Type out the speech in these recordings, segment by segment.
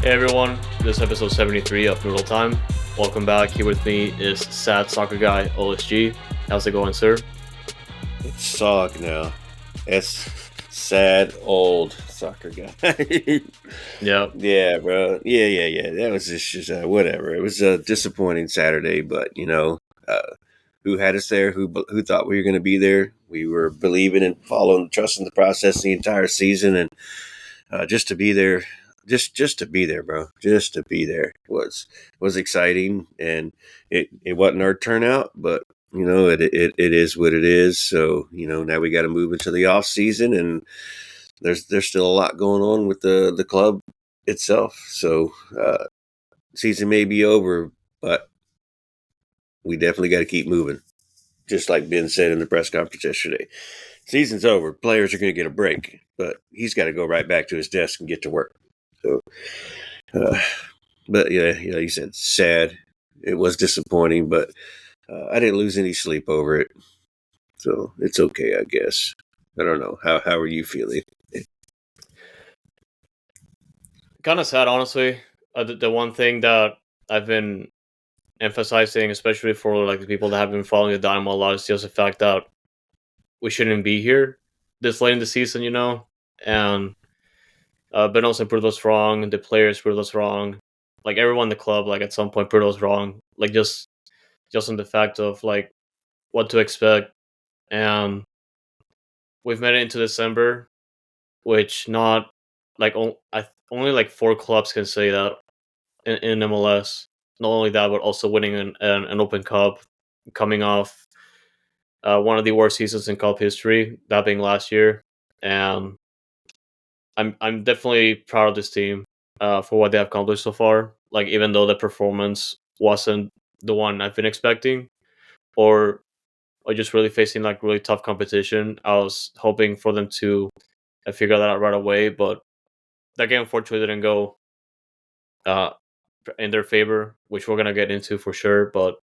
Hey everyone, this is episode 73 of Noodle Time. Welcome back. Here with me is sad soccer guy OSG. How's it going, sir? It's Sog now. That's sad old soccer guy. Yeah. Yeah, bro. Yeah. That was just whatever. It was a disappointing Saturday, but who had us there? Who thought we were going to be there? We were believing and following, trusting the process the entire season, and just to be there, just to be there, bro. Just to be there was exciting, and it wasn't our turnout, but it is what it is. So now we got to move into the off season, and there's still a lot going on with the club itself. So season may be over, but we definitely got to keep moving. Just like Ben said in the press conference yesterday, season's over. Players are going to get a break, but he's got to go right back to his desk and get to work. So, but yeah, you said sad. It was disappointing, but I didn't lose any sleep over it. So it's okay, I guess. I don't know. How are you feeling? Kind of sad, honestly. The one thing that I've been emphasizing, especially for like the people that have been following the Dynamo a lot, is just the fact that we shouldn't be here this late in the season, And Ben also proved us wrong. The players proved us wrong. Like everyone in the club, like at some point proved us wrong. Like just on the fact of like what to expect. And we've made it into December, which not like only like 4 clubs can say that in MLS. Not only that, but also winning an Open Cup, coming off one of the worst seasons in Cup history, that being last year. And I'm definitely proud of this team for what they have accomplished so far. Like even though the performance wasn't the one I've been expecting, or just really facing like really tough competition, I was hoping for them to figure that out right away. But that game unfortunately didn't go uh, in their favor, which we're gonna get into for sure. But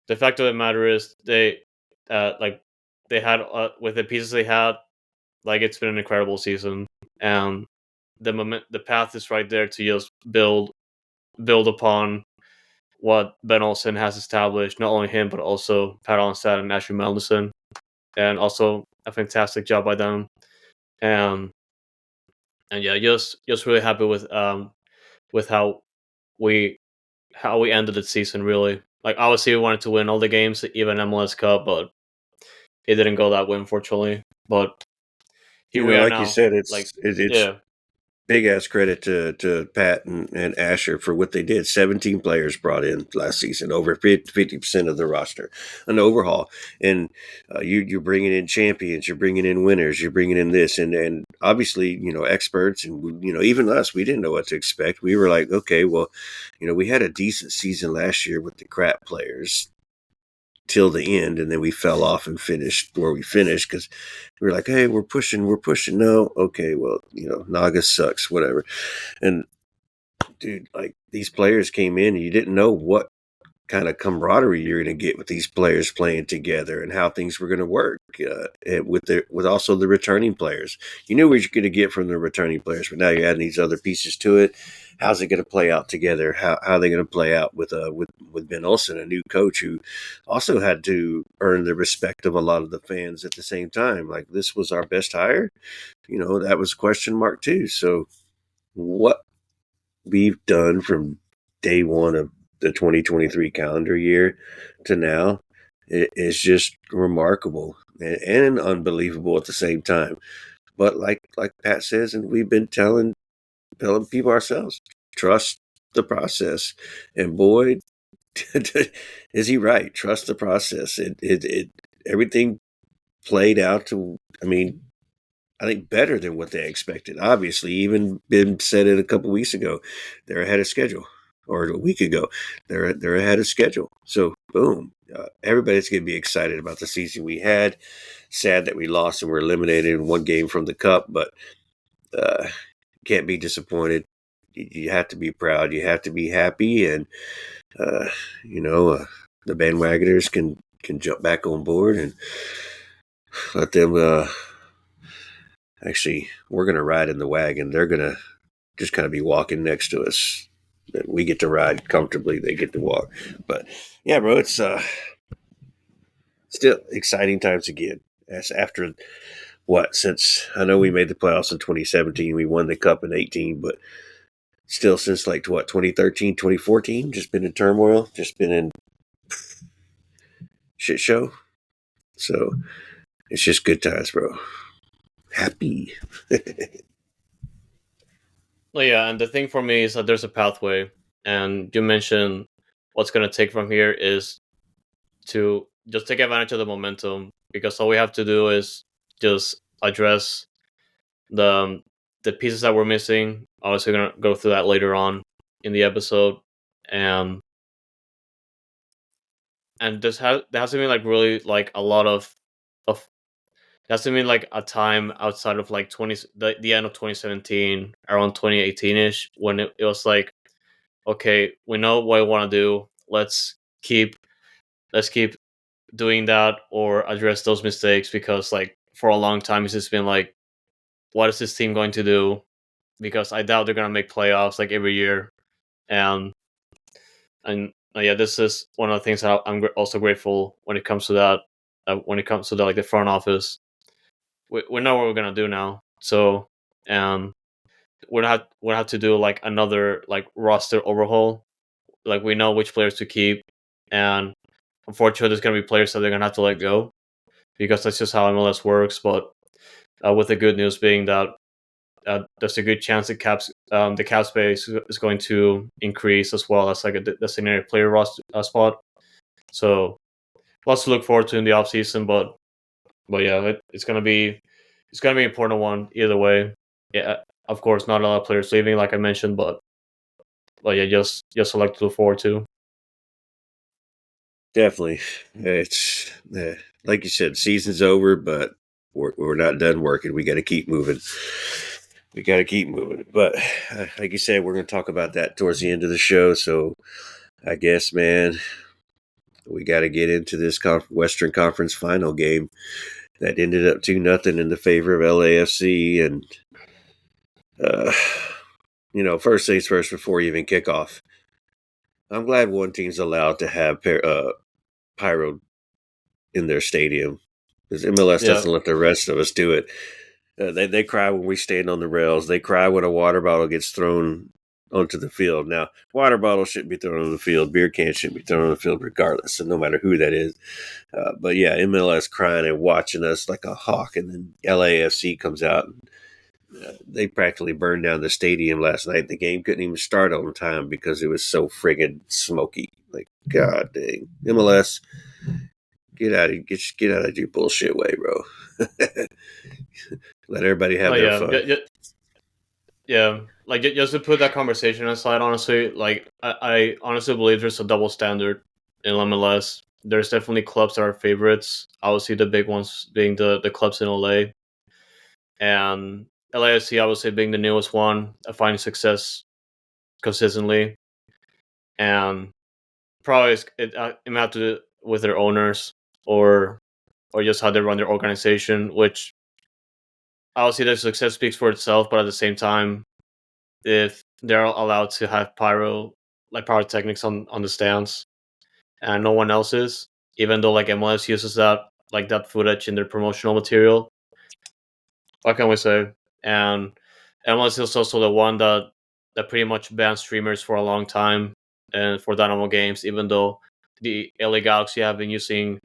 the fact of the matter is, they had with the pieces they had, like it's been an incredible season, and the path is right there to just build upon what Ben Olsen has established. Not only him, but also Pat Onstad and Ashley Melnison, and also a fantastic job by them. And yeah, just really happy with how we ended the season. Really, like obviously we wanted to win all the games, even MLS Cup, but it didn't go that way, unfortunately. But here we are Like you now. said, Like, it's yeah, big ass credit to Pat and Asher for what they did. 17 players brought in last season, over 50% of the roster, an overhaul. And you're bringing in champions, you're bringing in winners, you're bringing in this. And obviously, experts and, even us, we didn't know what to expect. We were like, okay, well, we had a decent season last year with the crap players till the end, and then we fell off and finished where we finished because we were like, hey, we're pushing. No, okay, well, Naga sucks, whatever. And dude, like these players came in, and you didn't know what kind of camaraderie you're going to get with these players playing together and how things were going to work with also the returning players. You knew what you're going to get from the returning players, but now you're adding these other pieces to it. How's it going to play out together? How are they going to play out with Ben Olsen, a new coach who also had to earn the respect of a lot of the fans at the same time? Like, this was our best hire. That was a question mark too. So what we've done from day one of the 2023 calendar year to now is just remarkable and unbelievable at the same time. But like Pat says, and we've been telling people ourselves, trust the process. And boy, is he right? Trust the process. It everything played out to, I think better than what they expected. Obviously, even Ben said it a couple weeks ago. They're ahead of schedule, or a week ago. They're ahead of schedule. So boom, everybody's going to be excited about the season we had. Sad that we lost and we're eliminated in one game from the cup, but can't be disappointed. You have to be proud. You have to be happy, and the bandwagoners can jump back on board and let them. Actually, we're going to ride in the wagon. They're going to just kind of be walking next to us. We get to ride comfortably; they get to walk. But yeah, bro, it's still exciting times again. As after what, since I know we made the playoffs in 2017, we won the cup in 18, but still since like what, 2013, 2014, just been in turmoil, just been in shit show. So it's just good times, bro. Happy. Well, yeah, and the thing for me is that there's a pathway, and you mentioned what's going to take from here is to just take advantage of the momentum, because all we have to do is just address the pieces that we're missing. Obviously, we're gonna go through that later on in the episode, and there has to be like really like a lot of there has to be like a time outside of like the end of 2017, around 2018 ish, when it was like, okay, we know what we want to do. Keep let's keep doing that or address those mistakes, because like for a long time it's just been like, what is this team going to do? Because I doubt they're gonna make playoffs like every year, and yeah, this is one of the things that I'm also grateful when it comes to that. When it comes to the like the front office, we know what we're gonna do now. So, and we'll have to do like another like roster overhaul. Like we know which players to keep, and unfortunately, there's gonna be players that they're gonna have to let go, because that's just how MLS works. But with the good news being that there's a good chance the cap space is going to increase, as well as like a designated player roster spot. So lots to look forward to in the offseason. But yeah, it's gonna be an important one either way. Yeah, of course, not a lot of players leaving, like I mentioned, but yeah, just a lot to look forward to. Definitely. It's like you said, season's over, but we're not done working. We got to keep moving. We got to keep moving. But like you said, we're going to talk about that towards the end of the show. So I guess, man, we got to get into this Western Conference final game that ended up 2-0 in the favor of LAFC. And, uh, first things first, before you even kick off, I'm glad one team's allowed to have pyro in their stadium, because MLS Yeah, doesn't let the rest of us do it. They cry when we stand on the rails. They cry when a water bottle gets thrown onto the field. Now, water bottles shouldn't be thrown on the field. Beer cans shouldn't be thrown on the field regardless, so no matter who that is. But yeah, MLS crying and watching us like a hawk, and then LAFC comes out. And, they practically burned down the stadium last night. The game couldn't even start on time because it was so friggin' smoky. Like, god dang. MLS, get out of your bullshit way, bro. Let everybody have oh their yeah, fun. yeah. Like just to put that conversation aside, honestly, like I honestly believe there's a double standard in MLS. There's definitely clubs that are favorites. Obviously, the big ones being the clubs in LA, and LAFC obviously being the newest one, finding success consistently, and probably it might have to do with their owners, or just how they run their organization. Which obviously their success speaks for itself, but at the same time, if they're allowed to have pyrotechnics on the stands and no one else is, even though like MLS uses that footage in their promotional material, what can we say? And MLS is also the one that pretty much banned streamers for a long time, and for Dynamo games, even though the LA Galaxy have been using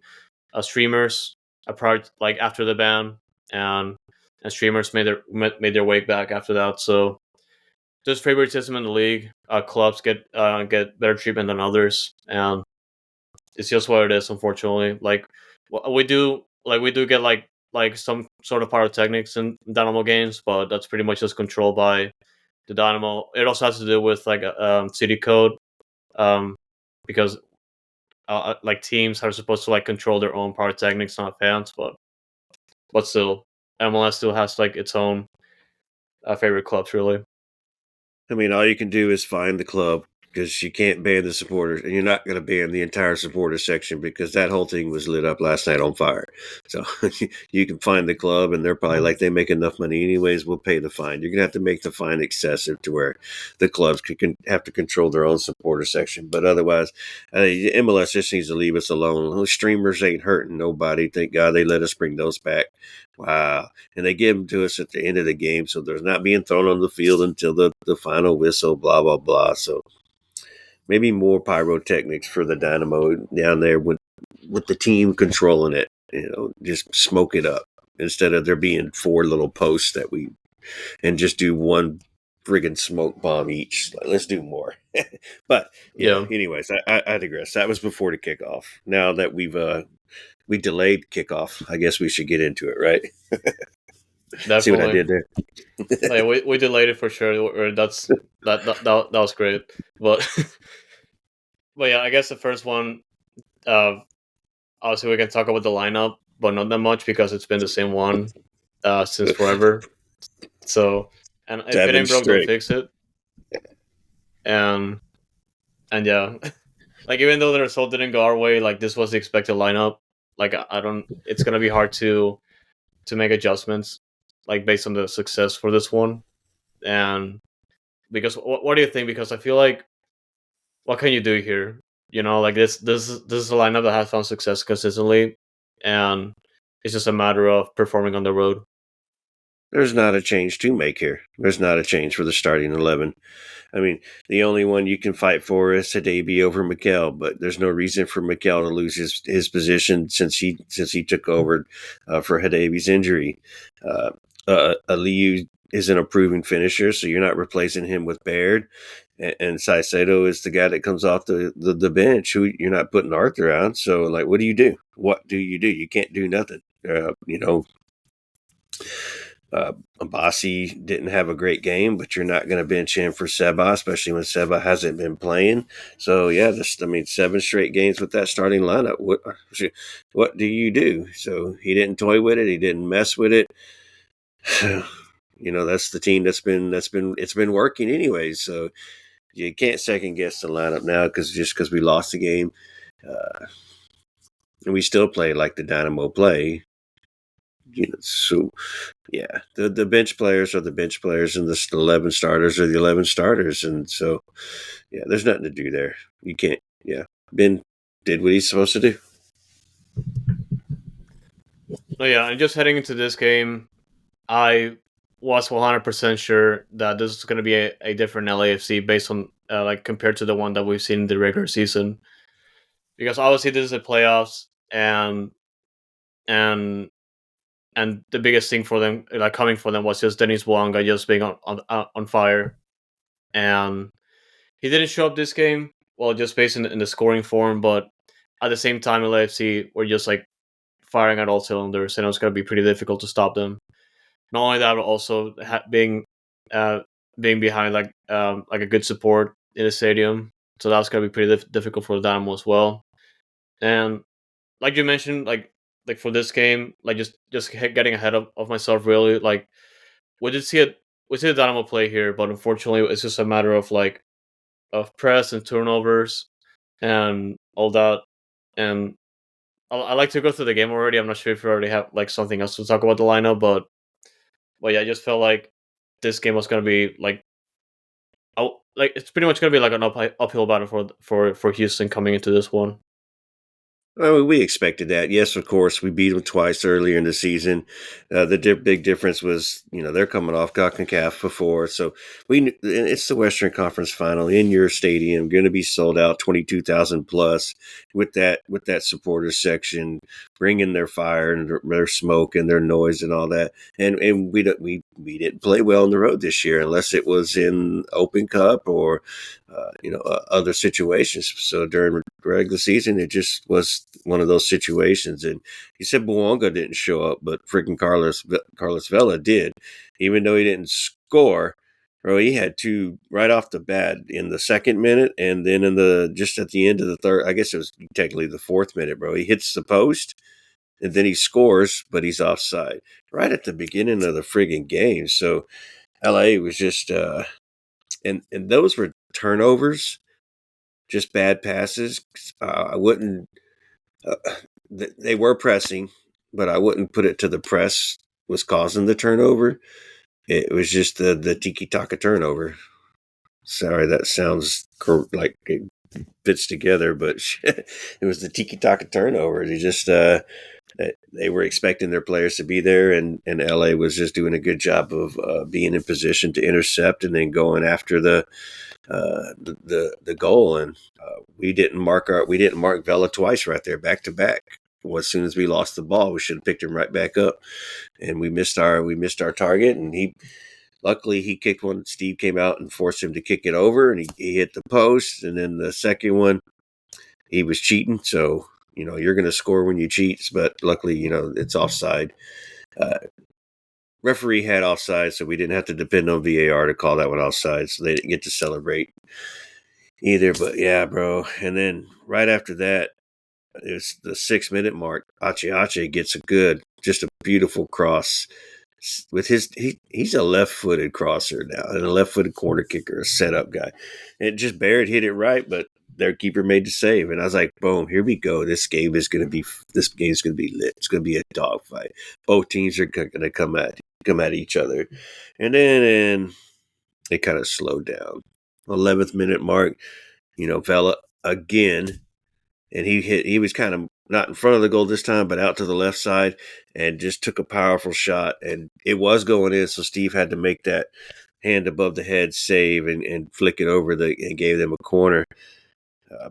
streamers apart like after the ban, and streamers made their way back after that. So there's favoritism in the league. Clubs get better treatment than others, and it's just what it is. Unfortunately, like we do get like some sort of pyrotechnics in Dynamo games, but that's pretty much just controlled by the Dynamo. It also has to do with like city code, um, because like teams are supposed to like control their own pyrotechnics, not fans. But still, MLS still has like its own favorite clubs, really. I mean, all you can do is find the club because you can't ban the supporters, and you're not going to ban the entire supporter section because that whole thing was lit up last night on fire. So you can find the club, and they're probably like, they make enough money anyways. We'll pay the fine. You're going to have to make the fine excessive to where the clubs can have to control their own supporter section. But otherwise, MLS just needs to leave us alone. Those streamers ain't hurting nobody. Thank God they let us bring those back. Wow. And they give them to us at the end of the game, so they're not being thrown on the field until the final whistle, blah, blah, blah. So maybe more pyrotechnics for the Dynamo down there with the team controlling it. Just smoke it up instead of there being 4 little posts and just do one friggin' smoke bomb each. Let's do more. But yeah, Yeah, anyways, I digress. That was before the kickoff. Now that we delayed kickoff, I guess we should get into it, right? See what I definitely. did there? Like we delayed it for sure. Or that was great. But but yeah, I guess the first one. Uh, Obviously we can talk about the lineup, but not that much because it's been the same one since forever. So, and if it 7 ain't broke, don't straight. fix it. And and yeah, like even though the result didn't go our way, like this was the expected lineup. Like I don't, it's gonna be hard to make adjustments, like based on the success for this one. And because what do you think? Because I feel like what can you do here? Like this is a lineup that has found success consistently, and it's just a matter of performing on the road. There's not a change to make here. There's not a change for the starting 11. I mean, the only one you can fight for is Hadabi over Mikel, but there's no reason for Mikel to lose his position since he took over for Hadabi's injury. Aliyu is an improving finisher, so you're not replacing him with Baird. And Saicedo is the guy that comes off the bench who you're not putting Arthur on. So, like, what do you do? What do you do? You can't do nothing. Abassi didn't have a great game, but you're not going to bench him for Seba, especially when Seba hasn't been playing. So yeah, 7 straight games with that starting lineup. What do you do? So he didn't toy with it. He didn't mess with it. That's the team it's been working anyways. So you can't second guess the lineup now because we lost the game, and we still play like the Dynamo play. So yeah, the bench players are the bench players, and the 11 starters are the 11 starters, and so yeah, there's nothing to do there. You can't. Yeah, Ben did what he's supposed to do. No, yeah, and just heading into this game, I was 100% sure that this is going to be a different LAFC based on like compared to the one that we've seen in the regular season. Because obviously this is the playoffs, and and the biggest thing for them, like coming for them, was just Dennis Wanga just being on fire, and he didn't show up this game. Well, just based in the scoring form, but at the same time, LAFC were just like firing at all cylinders, and it was going to be pretty difficult to stop them. Not only that, but also uh, being behind like a good support in the stadium, so that's going to be pretty difficult for the Dynamo as well. And like you mentioned, like for this game, like just getting ahead of myself, really. Like we did see it, we see the Dynamo play here, but unfortunately, it's just a matter of like of press and turnovers and all that. And I like to go through the game already. I'm not sure if you already have like something else to talk about the lineup, but yeah, I just felt like this game was gonna be like, like it's pretty much gonna be like an uphill battle for Houston coming into this one. Well, we expected that. Yes, of course, we beat them twice earlier in the season. The big difference was, they're coming off CONCACAF before, so it's the Western Conference Final in your stadium, going to be sold out 22,000 plus with that supporter section, bringing their fire and their smoke and their noise and all that. And we didn't play well on the road this year unless it was in Open Cup or other situations. So during regular season, it just was one of those situations. And he said Buonga didn't show up, but freaking Carlos Vela did, even though he didn't score. Bro, he had 2 right off the bat in the 2nd minute, and then just at the end of the third. I guess it was technically the 4th minute. Bro, he hits the post, and then he scores, but he's offside right at the beginning of the friggin' game. So LA was just and those were turnovers just bad passes. I wouldn't. Uh, they were pressing, but I wouldn't put it to the press was causing the turnover. It was just the tiki taka turnover. Sorry, that sounds like it fits together, but it was the tiki taka turnover. They were expecting their players to be there, and LA was just doing a good job of being in position to intercept and then going after the goal. And we didn't mark Vela twice right there, back to back. Well, as soon as we lost the ball, we should have picked him right back up, and we missed our target. And luckily he kicked one. Steve came out and forced him to kick it over, and he hit the post. And then the second one, he was cheating. So you're going to score when you cheat, but luckily it's offside. Referee had offside, so we didn't have to depend on VAR to call that one offside. So they didn't get to celebrate either. But yeah, bro. And then right after that, it's the 6-minute mark. Ache gets just a beautiful cross with he's a left-footed crosser now and a left-footed corner kicker, a setup guy. And just Barrett hit it right, but their keeper made the save. And I was like, boom, here we go. This game is going to be lit. It's going to be a dogfight. Both teams are going to come at each other. And then they kind of slowed down. 11th minute mark, Vela again, and he was kind of not in front of the goal this time, but out to the left side, and just took a powerful shot, and it was going in, so Steve had to make that hand above the head save and flick it over and gave them a corner.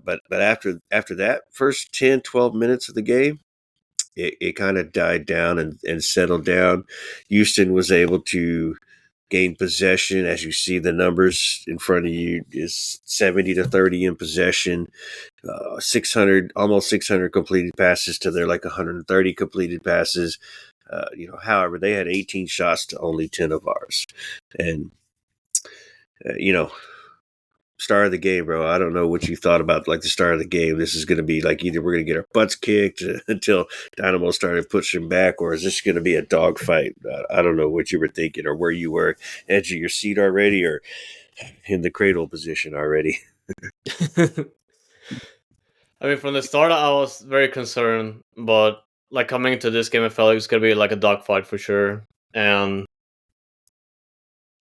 But after that first 10, 12 minutes of the game, it kind of died down and settled down. Houston was able to gain possession. As you see, the numbers in front of you is 70-30 in possession, 600, almost 600 completed passes to their 130 completed passes. However, they had 18 shots to only 10 of ours. And, start of the game, bro. I don't know what you thought about the start of the game. This is going to be either we're going to get our butts kicked until Dynamo started pushing back, or is this going to be a dogfight? I don't know what you were thinking or where you were, edge of your seat already or in the cradle position already. I mean, from the start, I was very concerned, but coming into this game, I felt like it was gonna be a dogfight for sure, and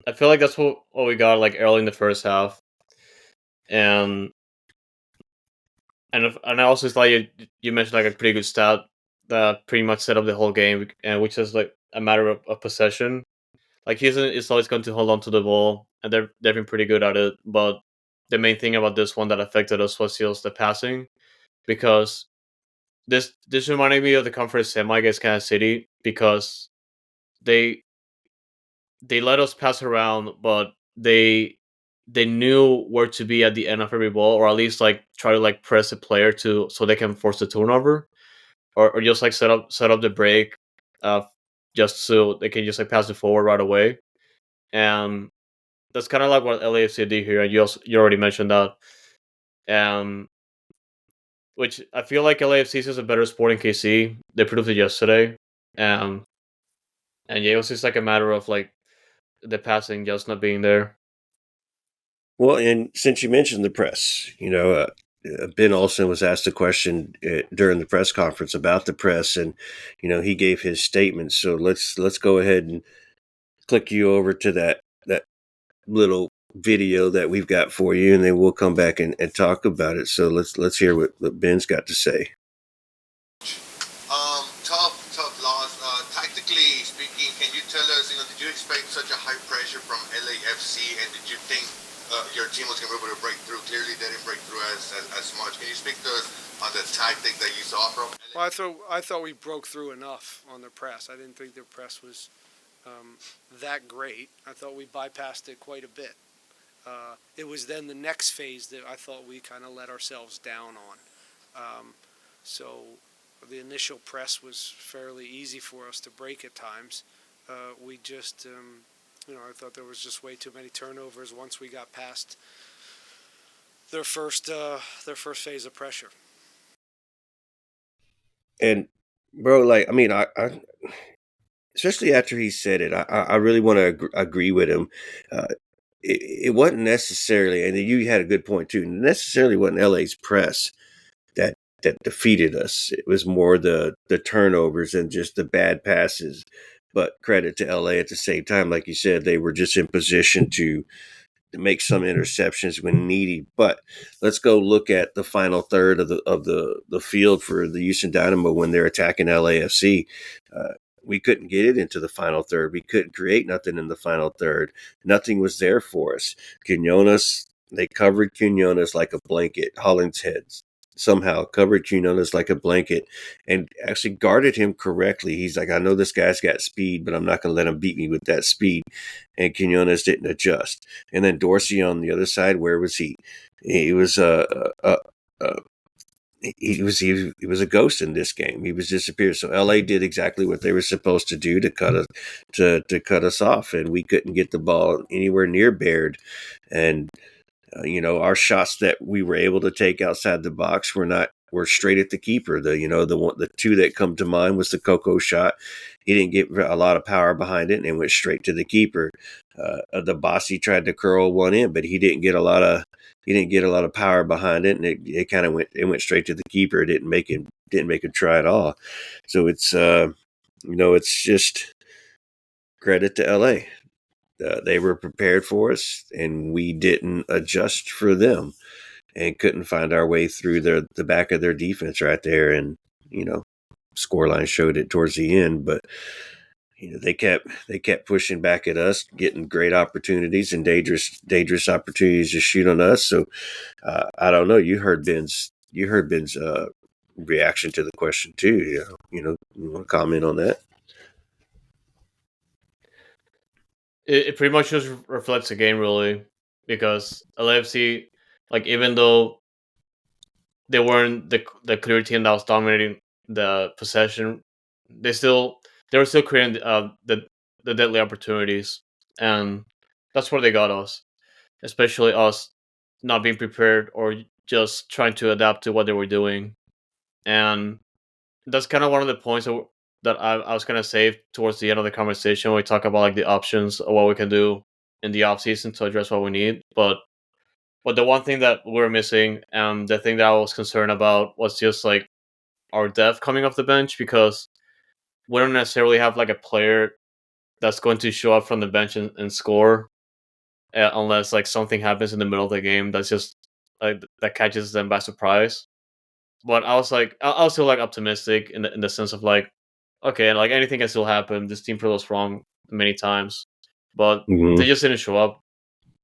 I feel like that's what we got early in the first half, and I also thought you mentioned a pretty good stat that pretty much set up the whole game, and which is a matter of possession. Houston is always going to hold on to the ball, and they've been pretty good at it. But the main thing about this one that affected us was just the passing, because this reminded me of the conference semi against Kansas City, because they let us pass around, but they knew where to be at the end of every ball, or at least try to press the player so they can force the turnover, or just set up the break, uh, just so they can just pass it forward right away. And that's kind of what LAFC did here, and you already mentioned that. Um, which I feel like LAFC is a better Sporting KC. They proved it yesterday. Um, and yeah, it was just a matter of the passing just not being there. Well, and since you mentioned the press, Ben Olsen was asked a question during the press conference about the press, and he gave his statement. So let's go ahead and click you over to that little video that we've got for you, and then we'll come back and talk about it. So let's hear what Ben's got to say. Tough loss. Tactically speaking, can you tell us, did you expect such a high pressure from LAFC, and did you think your team was going to be able to break through? Clearly, they didn't break through as much. Can you speak to us on the tactic that you saw from LA? Well, I thought we broke through enough on the press. I didn't think their press was that great. I thought we bypassed it quite a bit. It was then the next phase that I thought we kind of let ourselves down on. So the initial press was fairly easy for us to break at times. We just, I thought there was just way too many turnovers once we got past their first phase of pressure. And bro, I especially after he said it, I really want to agree with him. it wasn't necessarily, and you had a good point too. Necessarily wasn't LA's press that defeated us. It was more the turnovers and just the bad passes. But credit to LA at the same time, like you said, they were just in position to make some interceptions when needy. But let's go look at the final third of the field for the Houston Dynamo when they're attacking LAFC. We couldn't get it into the final third. We couldn't create nothing in the final third. Nothing was there for us. They covered Quinones like a blanket. Holland's head somehow covered Quinones like a blanket and actually guarded him correctly. He's like, I know this guy's got speed, but I'm not going to let him beat me with that speed. And Quinones didn't adjust. And then Dorsey on the other side, where was he? He was he was a ghost in this game. He was disappeared. So LA did exactly what they were supposed to do to cut us off, and we couldn't get the ball anywhere near Baird. And our shots that we were able to take outside the box were straight at the keeper. The two that come to mind was the Coco shot. He didn't get a lot of power behind it, and it went straight to the keeper. The Bossy tried to curl one in, but he didn't get a lot of power behind it, and it kind of went straight to the keeper. It didn't make him try at all. So it's it's just credit to LA. They were prepared for us, and we didn't adjust for them, and couldn't find our way through the back of their defense right there. And scoreline showed it towards the end, but they kept pushing back at us, getting great opportunities and dangerous opportunities to shoot on us. So I don't know. You heard Ben's reaction to the question too. You want to comment on that? It pretty much just reflects the game, really, because LAFC, like, even though they weren't the clear team that was dominating the possession, they were still creating the deadly opportunities, and that's where they got us, especially us not being prepared or just trying to adapt to what they were doing. And that's kind of one of the points that I was going to say towards the end of the conversation when we talk about like the options of what we can do in the offseason to address what we need. But the one thing that we're missing, and the thing that I was concerned about, was just like our depth coming off the bench, because we don't necessarily have like a player that's going to show up from the bench and score, unless like something happens in the middle of the game that's just like that catches them by surprise. But I was still like optimistic in the sense of like, okay, like anything can still happen. This team proved us wrong many times, but Mm-hmm. they just didn't show up.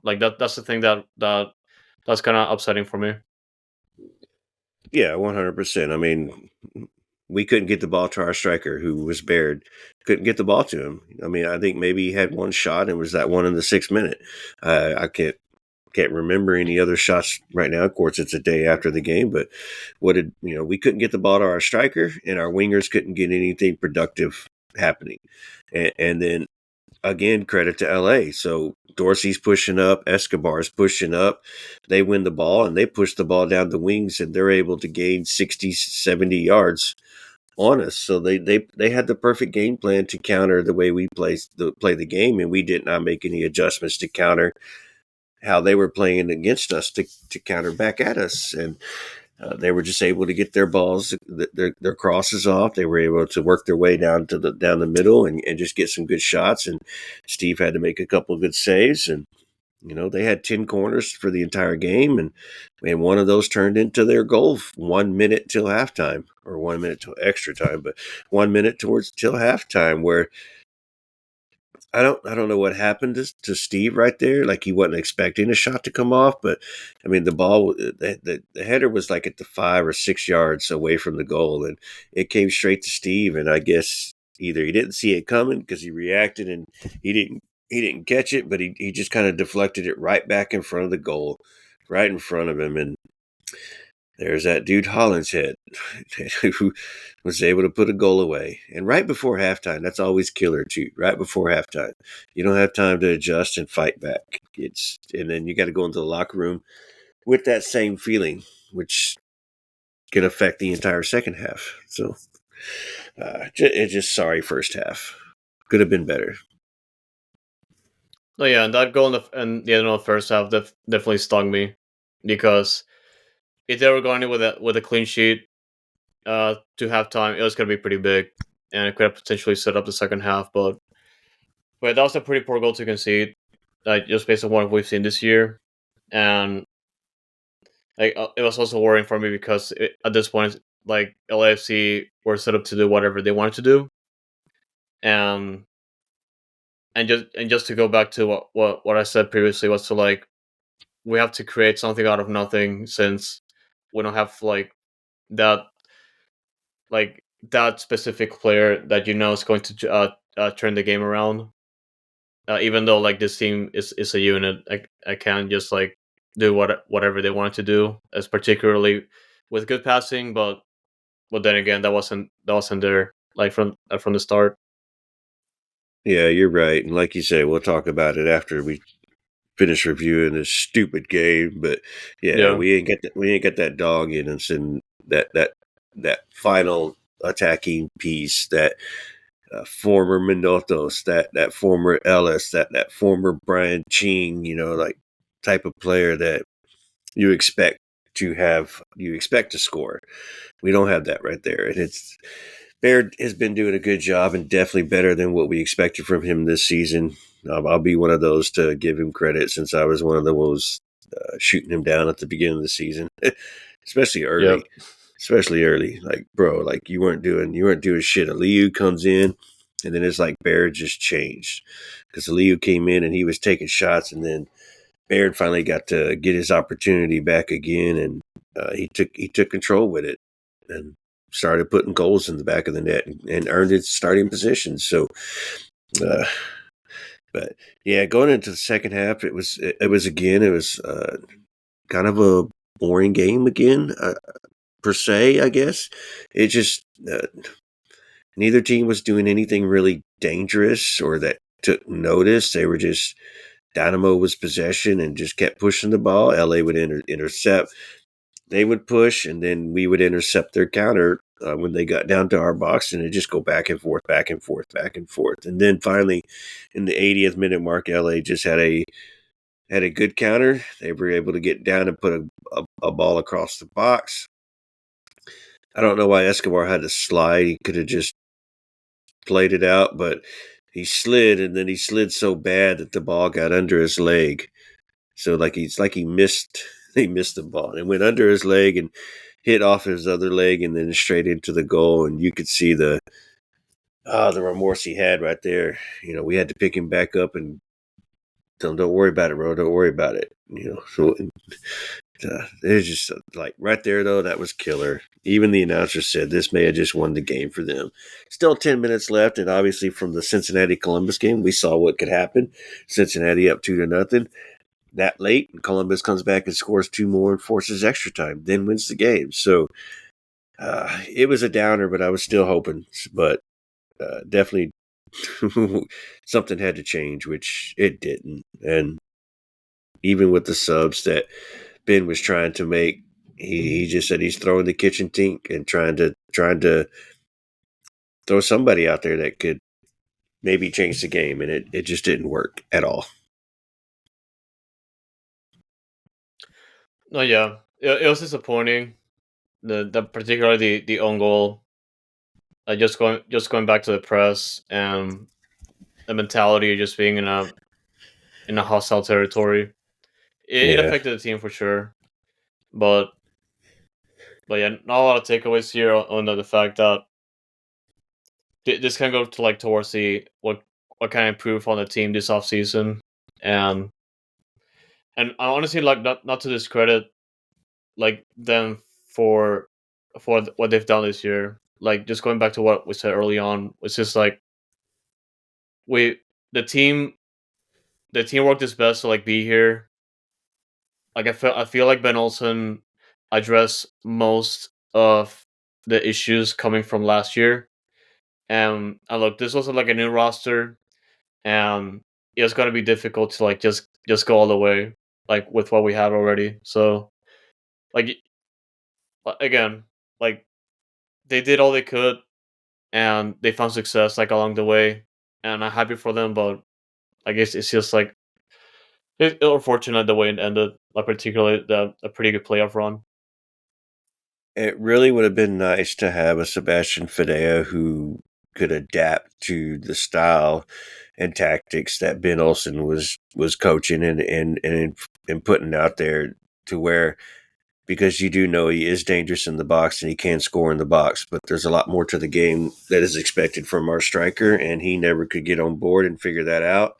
Like that's the thing that's kind of upsetting for me. Yeah, 100%. I mean, we couldn't get the ball to our striker, who was Baird. Couldn't get the ball to him. I mean, I think maybe he had one shot, and was that one in the 6th minute. I can't remember any other shots right now. Of course, it's a day after the game, but we couldn't get the ball to our striker, and our wingers couldn't get anything productive happening. And then again, credit to LA. So Dorsey's pushing up, Escobar's pushing up. They win the ball, and they push the ball down the wings, and they're able to gain 60, 70 yards on us. So they had the perfect game plan to counter the way we play the game, and we did not make any adjustments to counter how they were playing against us to counter back at us. And they were just able to get their balls, their crosses off. They were able to work their way down the middle and just get some good shots. And Steve had to make a couple of good saves. And they had 10 corners for the entire game, and one of those turned into their goal 1 minute till halftime, or 1 minute till extra time, but 1 minute towards till halftime, where I don't know what happened to Steve right there. Like, he wasn't expecting a shot to come off, but I mean, the ball, the header was like at the 5 or 6 yards away from the goal, and it came straight to Steve. And I guess either he didn't see it coming because he reacted, and he didn't catch it, but he just kind of deflected it right back in front of the goal, right in front of him. And there's that dude Holland's head, who was able to put a goal away. And right before halftime, that's always killer too. Right before halftime, you don't have time to adjust and fight back. And then you got to go into the locker room with that same feeling, which can affect the entire second half. So it's just sorry first half. Could have been better. Oh yeah, and that goal in the end of the first half definitely stung me because if they were going in with a clean sheet to halftime, it was gonna be pretty big, and it could have potentially set up the second half. But that was a pretty poor goal to concede, just based on what we've seen this year, and it was also worrying for me because at this point, like LAFC were set up to do whatever they wanted to do, and just to go back to what I said previously was to like we have to create something out of nothing since we don't have that that specific player that is going to turn the game around. Even though like this team is a unit, I can't just like do whatever they wanted to do, as particularly with good passing. But then again, that wasn't there like from the start. Yeah, you're right. And like you say, we'll talk about it after we finish reviewing this stupid game. But yeah, Yeah, we ain't get that dog in us, and that final attacking piece, that former Minotos, that former Ellis, that former Brian Ching, like type of player that you expect to score. We don't have that right there, and it's Baird has been doing a good job and definitely better than what we expected from him this season. I'll be one of those to give him credit, since I was one of those shooting him down at the beginning of the season, especially yeah. early. Especially early, like, bro, like you weren't doing shit. Aliu comes in, and then it's like Baird just changed, because Aliu came in and he was taking shots, and then Baird finally got to get his opportunity back again, and he took control with it and started putting goals in the back of the net, and earned its starting position. So, uh, but yeah, going into the second half, it was kind of a boring game again, per se. I guess it just neither team was doing anything really dangerous or that took notice. They were just Dynamo was possession and just kept pushing the ball. LA would intercept. They would push, and then we would intercept their counter when they got down to our box, and it just go back and forth, back and forth, back and forth. And then finally, in the 80th minute mark, LA just had a good counter. They were able to get down and put a ball across the box. I don't know why Escobar had to slide. He could have just played it out, but he slid, and then he slid so bad that the ball got under his leg. So he missed he missed the ball. It went under his leg and hit off his other leg, and then straight into the goal. And you could see the remorse he had right there. We had to pick him back up and don't worry about it, bro. Don't worry about it. So it was just like right there, though. That was killer. Even the announcer said this may have just won the game for them. Still 10 minutes left, and obviously from the Cincinnati Columbus game, we saw what could happen. Cincinnati up 2-0. That late, and Columbus comes back and scores two more and forces extra time, then wins the game. So it was a downer, but I was still hoping. But definitely something had to change, which it didn't. And even with the subs that Ben was trying to make, he just said he's throwing the kitchen sink and trying to throw somebody out there that could maybe change the game, and it just didn't work at all. No, yeah, it was disappointing. The particularly the own goal. Just going back to the press and the mentality of just being in a hostile territory. It Yeah, affected the team for sure, but yeah, not a lot of takeaways here on the fact that this can go to like towards the what can improve on the team this offseason. and I honestly like not to discredit like them for what they've done this year. Like just going back to what we said early on, it's just like we the team the team worked its best to like be here. Like I feel like Ben Olsen addressed most of the issues coming from last year. And look, this was like a new roster, and it's gonna be difficult to like just go all the way like with what we have already. So like again, like they did all they could, and they found success like along the way, and I'm happy for them. But I guess it's just like It's unfortunate the way it ended, like particularly a pretty good playoff run. It really would have been nice to have a Sebastian Fidea who could adapt to the style and tactics that Ben Olsen was coaching and putting out there, to where, because you do know he is dangerous in the box and he can score in the box, but there's a lot more to the game that is expected from our striker, and he never could get on board and figure that out.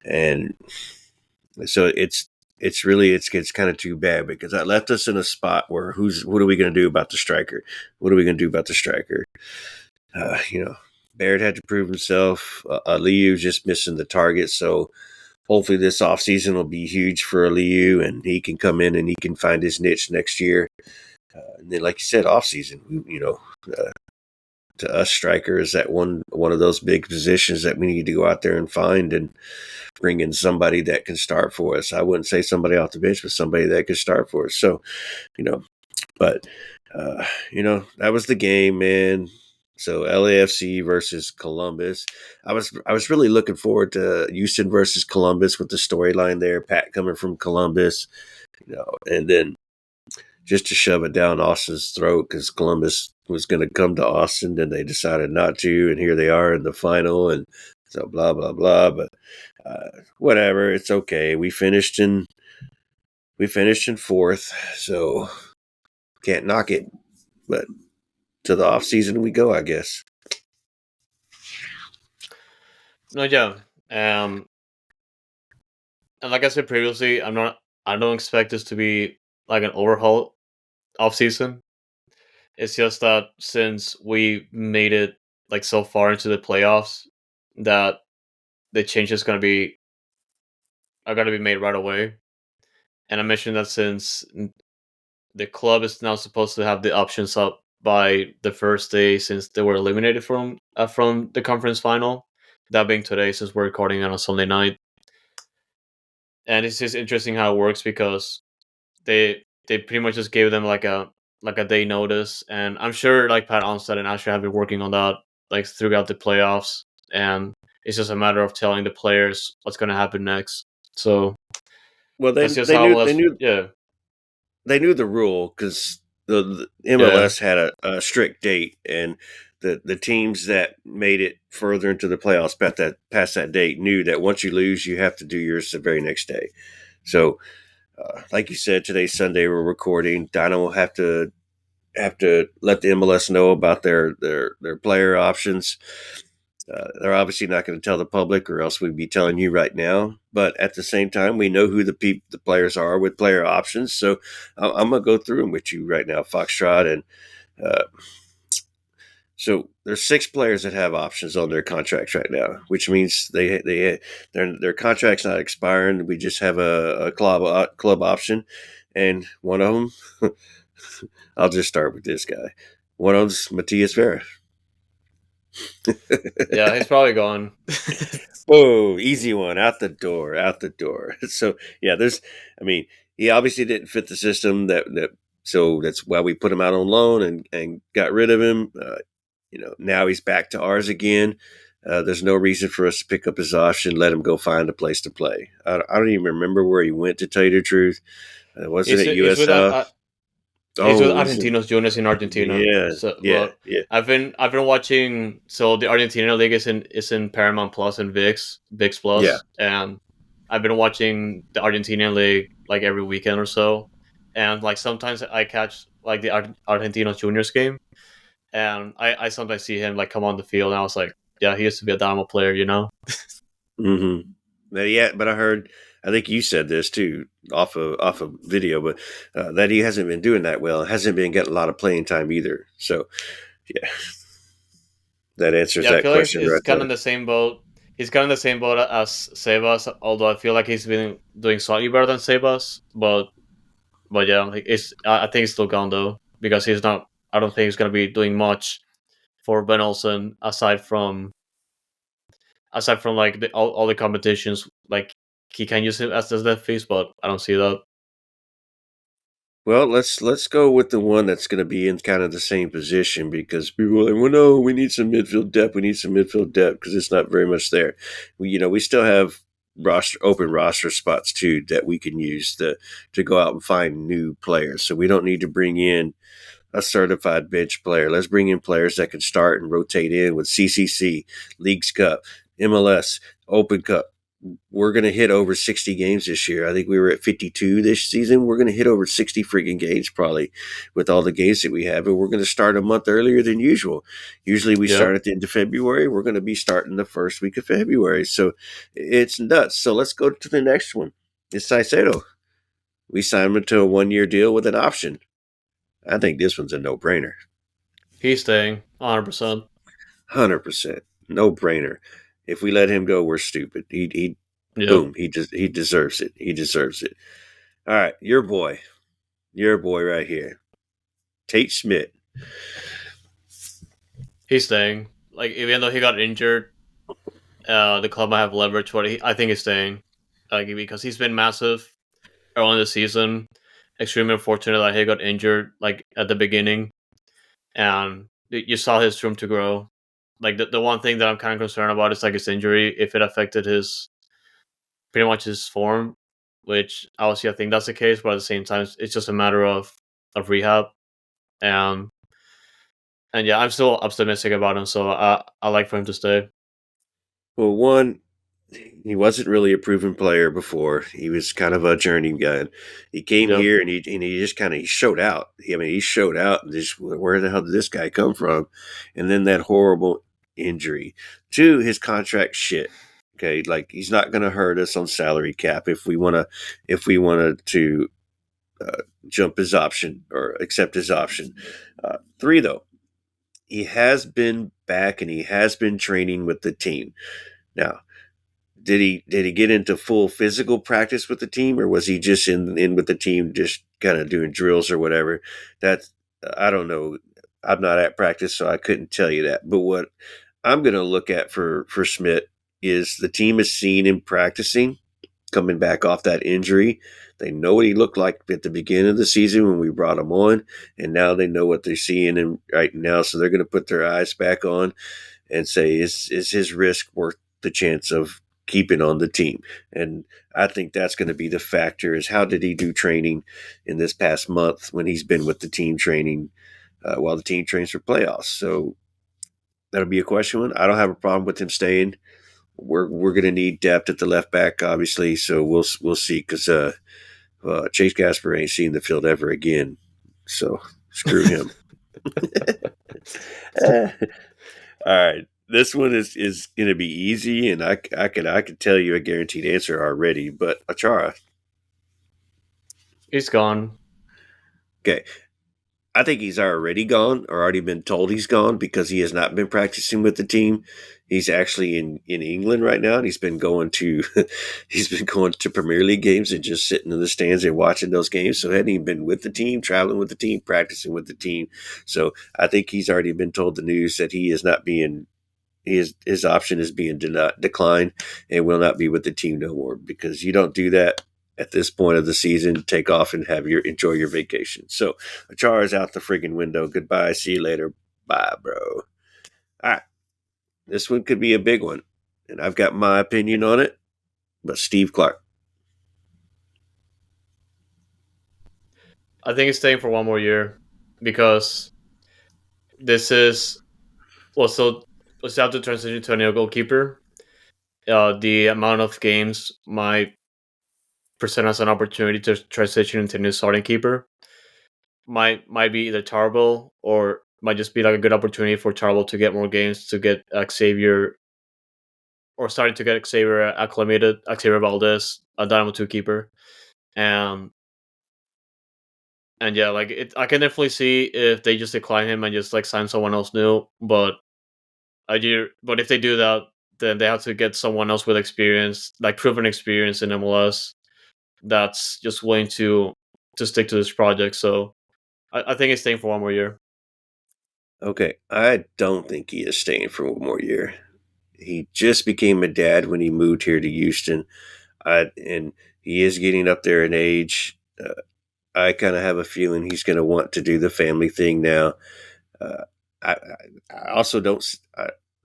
And so it's kind of too bad, because that left us in a spot where what are we going to do about the striker? What are we going to do about the striker? You know, Barrett had to prove himself. Aliu's just missing the target, so hopefully this offseason will be huge for Aliu, and he can come in and he can find his niche next year. And then, like you said, offseason, to us, striker is that one of those big positions that we need to go out there and find and bring in somebody that can start for us. I wouldn't say somebody off the bench, but somebody that can start for us. So, but that was the game, man. So LAFC versus Columbus. I was really looking forward to Houston versus Columbus with the storyline there. Pat coming from Columbus, and then just to shove it down Austin's throat, because Columbus was going to come to Austin, and they decided not to, and here they are in the final, and so blah blah blah. But whatever, it's okay. We finished in fourth, so can't knock it. But to the off season we go, I guess. No, yeah. And like I said previously, I don't expect this to be like an overhaul off season. It's just that since we made it like so far into the playoffs, that the changes are gonna be made right away. And I mentioned that since the club is now supposed to have the options up by the first day since they were eliminated from the conference final, that being today since we're recording on a Sunday night. And it's just interesting how it works, because they pretty much just gave them like a day notice, and I'm sure like Pat Onstad and Asher have been working on that like throughout the playoffs, and it's just a matter of telling the players what's going to happen next. So Well, that's just how they knew yeah. they knew the rule, because the Yeah. MLS had a strict date, and the teams that made it further into the playoffs past that date knew that once you lose, you have to do yours the very next day. So, like you said, today's Sunday. We're recording. Dynamo will have to let the MLS know about their player options. They're obviously not going to tell the public, or else we'd be telling you right now. But at the same time, we know who the players are with player options. So I'm going to go through them with you right now, Foxtrot. And so there's 6 players that have options on their contracts right now, which means their contract's not expiring. We just have a club option, and one of them. I'll just start with this guy. One of them's Matias Vera. Yeah, he's probably gone. Oh, easy one. Out the door. So, yeah, he obviously didn't fit the system so that's why we put him out on loan and got rid of him. Now he's back to ours again. There's no reason for us to pick up his option, let him go find a place to play. I don't even remember where he went, to tell you the truth. Wasn't it USL? He's with Argentinos Juniors in Argentina. Yeah, So, yeah, but yeah. I've been watching. So the Argentina league is in Paramount Plus and VIX Plus. Yeah. And I've been watching the Argentina league like every weekend or so, and like sometimes I catch like the Argentinos Juniors game, and I sometimes see him like come on the field, and I was like, yeah, he used to be a Dynamo player, Mm-hmm. But I think you said this too off of video, but that he hasn't been doing that well. Hasn't been getting a lot of playing time either. So, yeah, that answers Yeah, I that feel like question he's right kind there. of in the same boat. He's kind of in the same boat as Sebas, although I feel like he's been doing slightly better than Sebas. But yeah, like I think he's still gone though, because he's not. I don't think he's gonna be doing much for Ben Olsen aside from like all the competitions. Like he can use him as the left face, but I don't see that. Well, let's go with the one that's going to be in kind of the same position, because people are like, well, no, we need some midfield depth. We need some midfield depth because it's not very much there. We still have open roster spots too that we can use to go out and find new players. So we don't need to bring in a certified bench player. Let's bring in players that can start and rotate in with CCC, Leagues Cup, MLS, Open Cup. We're going to hit over 60 games this year. I think we were at 52 this season. We're going to hit over 60 freaking games probably with all the games that we have. And we're going to start a month earlier than usual. Usually we start at the end of February. We're going to be starting the first week of February. So it's nuts. So let's go to the next one. It's Caicedo. We signed him to a 1-year deal with an option. I think this one's a no-brainer. He's staying 100%. 100%. No-brainer. If we let him go, we're stupid. Boom. He deserves it. He deserves it. All right, your boy right here, Tate Schmidt. He's staying. Like, even though he got injured, the club might have leverage, but I think he's staying. Because he's been massive early in the season. Extremely unfortunate that he got injured like at the beginning, and you saw his room to grow. Like the one thing that I'm kind of concerned about is like his injury, if it affected pretty much his form, which obviously I think that's the case, but at the same time it's just a matter of rehab, and yeah, I'm still optimistic about him, so I like for him to stay. Well, one, he wasn't really a proven player before. He was kind of a journey guy. He came here and he just kind of showed out. He showed out. And just, where the hell did this guy come from? And then that horrible injury. 2, his contract shit. Okay, like he's not going to hurt us on salary cap if we wanted to jump his option or accept his option. 3, though, he has been back and he has been training with the team. Now, did he get into full physical practice with the team, or was he just in with the team, just kind of doing drills or whatever? That's, I don't know. I'm not at practice, so I couldn't tell you that. But what I'm going to look at for Schmidt is the team has seen him practicing, coming back off that injury. They know what he looked like at the beginning of the season when we brought him on, and now they know what they're seeing him right now. So they're going to put their eyes back on and say, is his risk worth the chance of keeping on the team? And I think that's going to be the factor, is how did he do training in this past month when he's been with the team training while the team trains for playoffs. So that'll be a question one. I don't have a problem with him staying. We're going to need depth at the left back, obviously, so we'll see, because Chase Gasper ain't seen the field ever again, so screw him. All right. This one is going to be easy, and I could tell you a guaranteed answer already. But Achara, he's gone. Okay, I think he's already gone, or already been told he's gone, because he has not been practicing with the team. He's actually in England right now, and he's been going to Premier League games and just sitting in the stands and watching those games. So he hadn't even been with the team, traveling with the team, practicing with the team. So I think he's already been told the news that he is not being. His option is being declined and will not be with the team no more, because you don't do that at this point of the season. Take off and enjoy your vacation. So Achara is out the friggin' window. Goodbye. See you later. Bye, bro. All right. This one could be a big one, and I've got my opinion on it, but Steve Clark. I think he's staying for one more year, because this is also was have to transition to a new goalkeeper. The amount of games might present us an opportunity to transition into a new starting keeper. Might be either terrible, or might just be like a good opportunity for Charlo to get more games, to get Xavier, or starting to get Xavier acclimated, Xavier Valdez, a Dynamo 2 keeper. And yeah, like I can definitely see if they just decline him and just like sign someone else new. But if they do that, then they have to get someone else with experience, like proven experience in MLS, that's just willing to stick to this project. So I think he's staying for one more year. Okay, I don't think he is staying for one more year. He just became a dad when he moved here to Houston, and he is getting up there in age. I kind of have a feeling he's going to want to do the family thing now. I also don't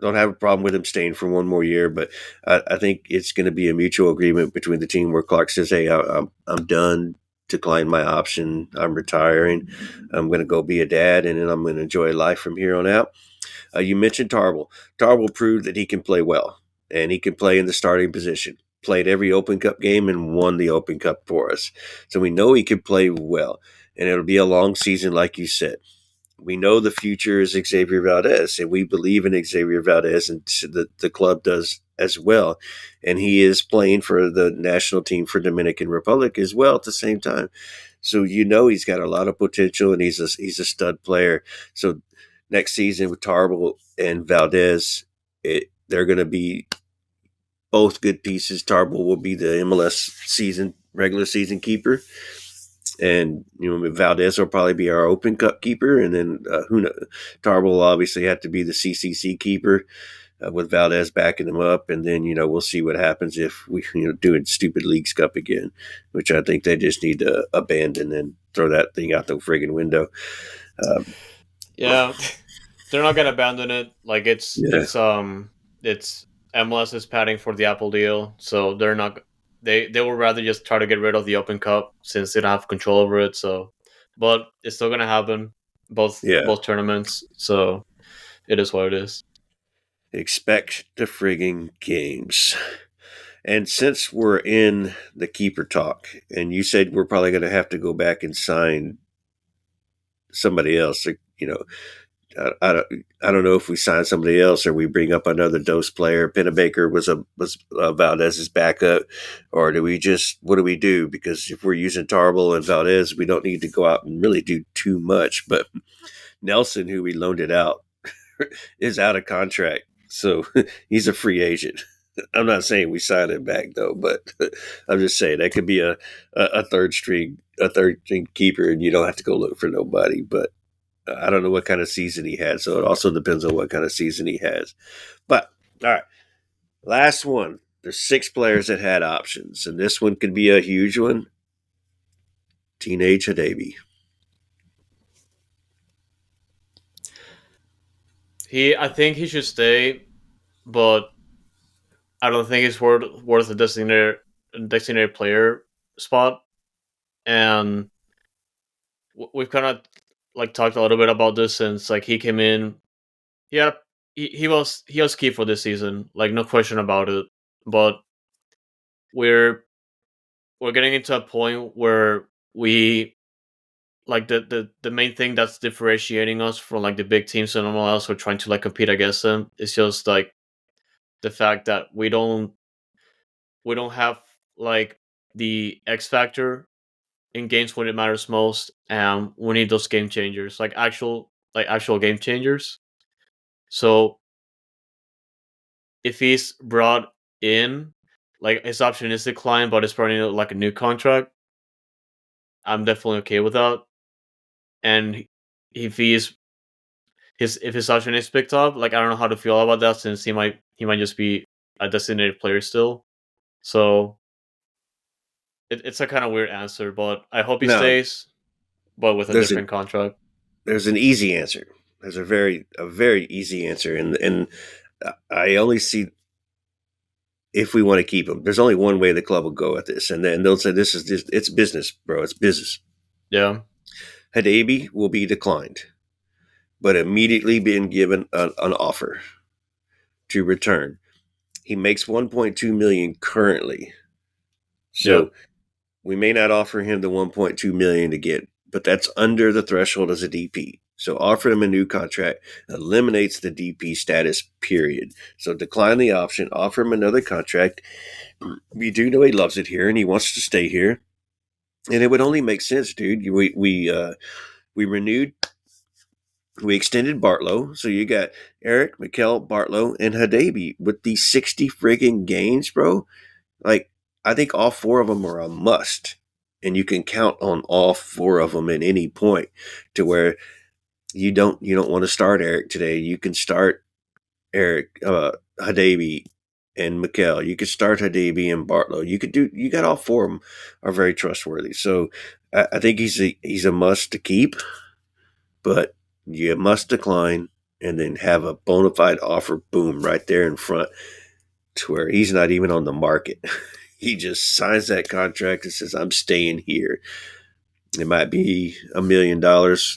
don't have a problem with him staying for one more year, but I think it's going to be a mutual agreement between the team where Clark says, "Hey, I'm done. Decline my option. I'm retiring. I'm going to go be a dad, and then I'm going to enjoy life from here on out." You mentioned Tarble. Tarble proved that he can play well, and he can play in the starting position. Played every Open Cup game and won the Open Cup for us. So we know he can play well, and it'll be a long season, like you said. We know the future is Xavier Valdez, and we believe in Xavier Valdez, and the club does as well. And he is playing for the national team for Dominican Republic as well at the same time. So he's got a lot of potential, and he's a stud player. So next season with Tarble and Valdez, they're going to be both good pieces. Tarble will be the MLS regular season keeper. And Valdez will probably be our Open Cup keeper, and then who knows? Tarble will obviously have to be the CCC keeper with Valdez backing him up, and then we'll see what happens if we do a stupid Leagues Cup again, which I think they just need to abandon and throw that thing out the friggin' window. Yeah, they're not gonna abandon it. Like it's MLS is padding for the Apple deal, so they're not. They would rather just try to get rid of the Open Cup since they don't have control over it. So, but it's still gonna happen both tournaments. So it is what it is. Expect the frigging games. And since we're in the keeper talk, and you said we're probably going to have to go back and sign somebody else, I don't know if we sign somebody else or we bring up another dose player. Pennebaker was Valdez's backup, or what do we do? Because if we're using Tarble and Valdez, we don't need to go out and really do too much. But Nelson, who we loaned it out, is out of contract, so he's a free agent. I'm not saying we sign him back though, but I'm just saying that could be a third string keeper, and you don't have to go look for nobody. But I don't know what kind of season he had, so it also depends on what kind of season he has. But all right, last one. There's 6 players that had options, and this one could be a huge one. Teenage Hadebe. I think he should stay, but I don't think it's worth a designated player spot. And we've kind of talked a little bit about this since he came in. Yeah, he was key for this season, no question about it. But we're getting into a point where we the main thing that's differentiating us from the big teams and everyone else who are trying to compete against them is just the fact that we don't have the X factor in games when it matters most, and we need those game changers, actual game changers. So if he's brought in, his option is declined, but it's probably a new contract, I'm definitely okay with that. And if his option is picked up, I don't know how to feel about that since he might just be a designated player still. So it's a kind of weird answer, but I hope he stays, but with a different contract. There's an easy answer. There's a very easy answer, and I only see if we want to keep him. There's only one way the club will go at this, and then they'll say it's business, bro. It's business. Yeah. Hadebe will be declined, but immediately being given an offer to return. He makes $1.2 million currently, so we may not offer him the $1.2 million to get, but that's under the threshold as a DP. So offer him a new contract, eliminates the DP status, period. So decline the option, offer him another contract. We do know he loves it here and he wants to stay here. And it would only make sense, dude. We renewed, we extended Bartlow. So you got Eric, Mikel, Bartlow, and Hadebe with these 60 friggin' games, bro. I think all 4 of them are a must. And you can count on all 4 of them at any point to where you don't want to start Eric today. You can start Eric, Hadebe, and Mikel. You could start Hadebe and Bartlow. You got all 4 of them are very trustworthy. So I think he's a must to keep, but you must decline and then have a bona fide offer, boom, right there in front, to where he's not even on the market. He just signs that contract and says, I'm staying here. It might be $1 million,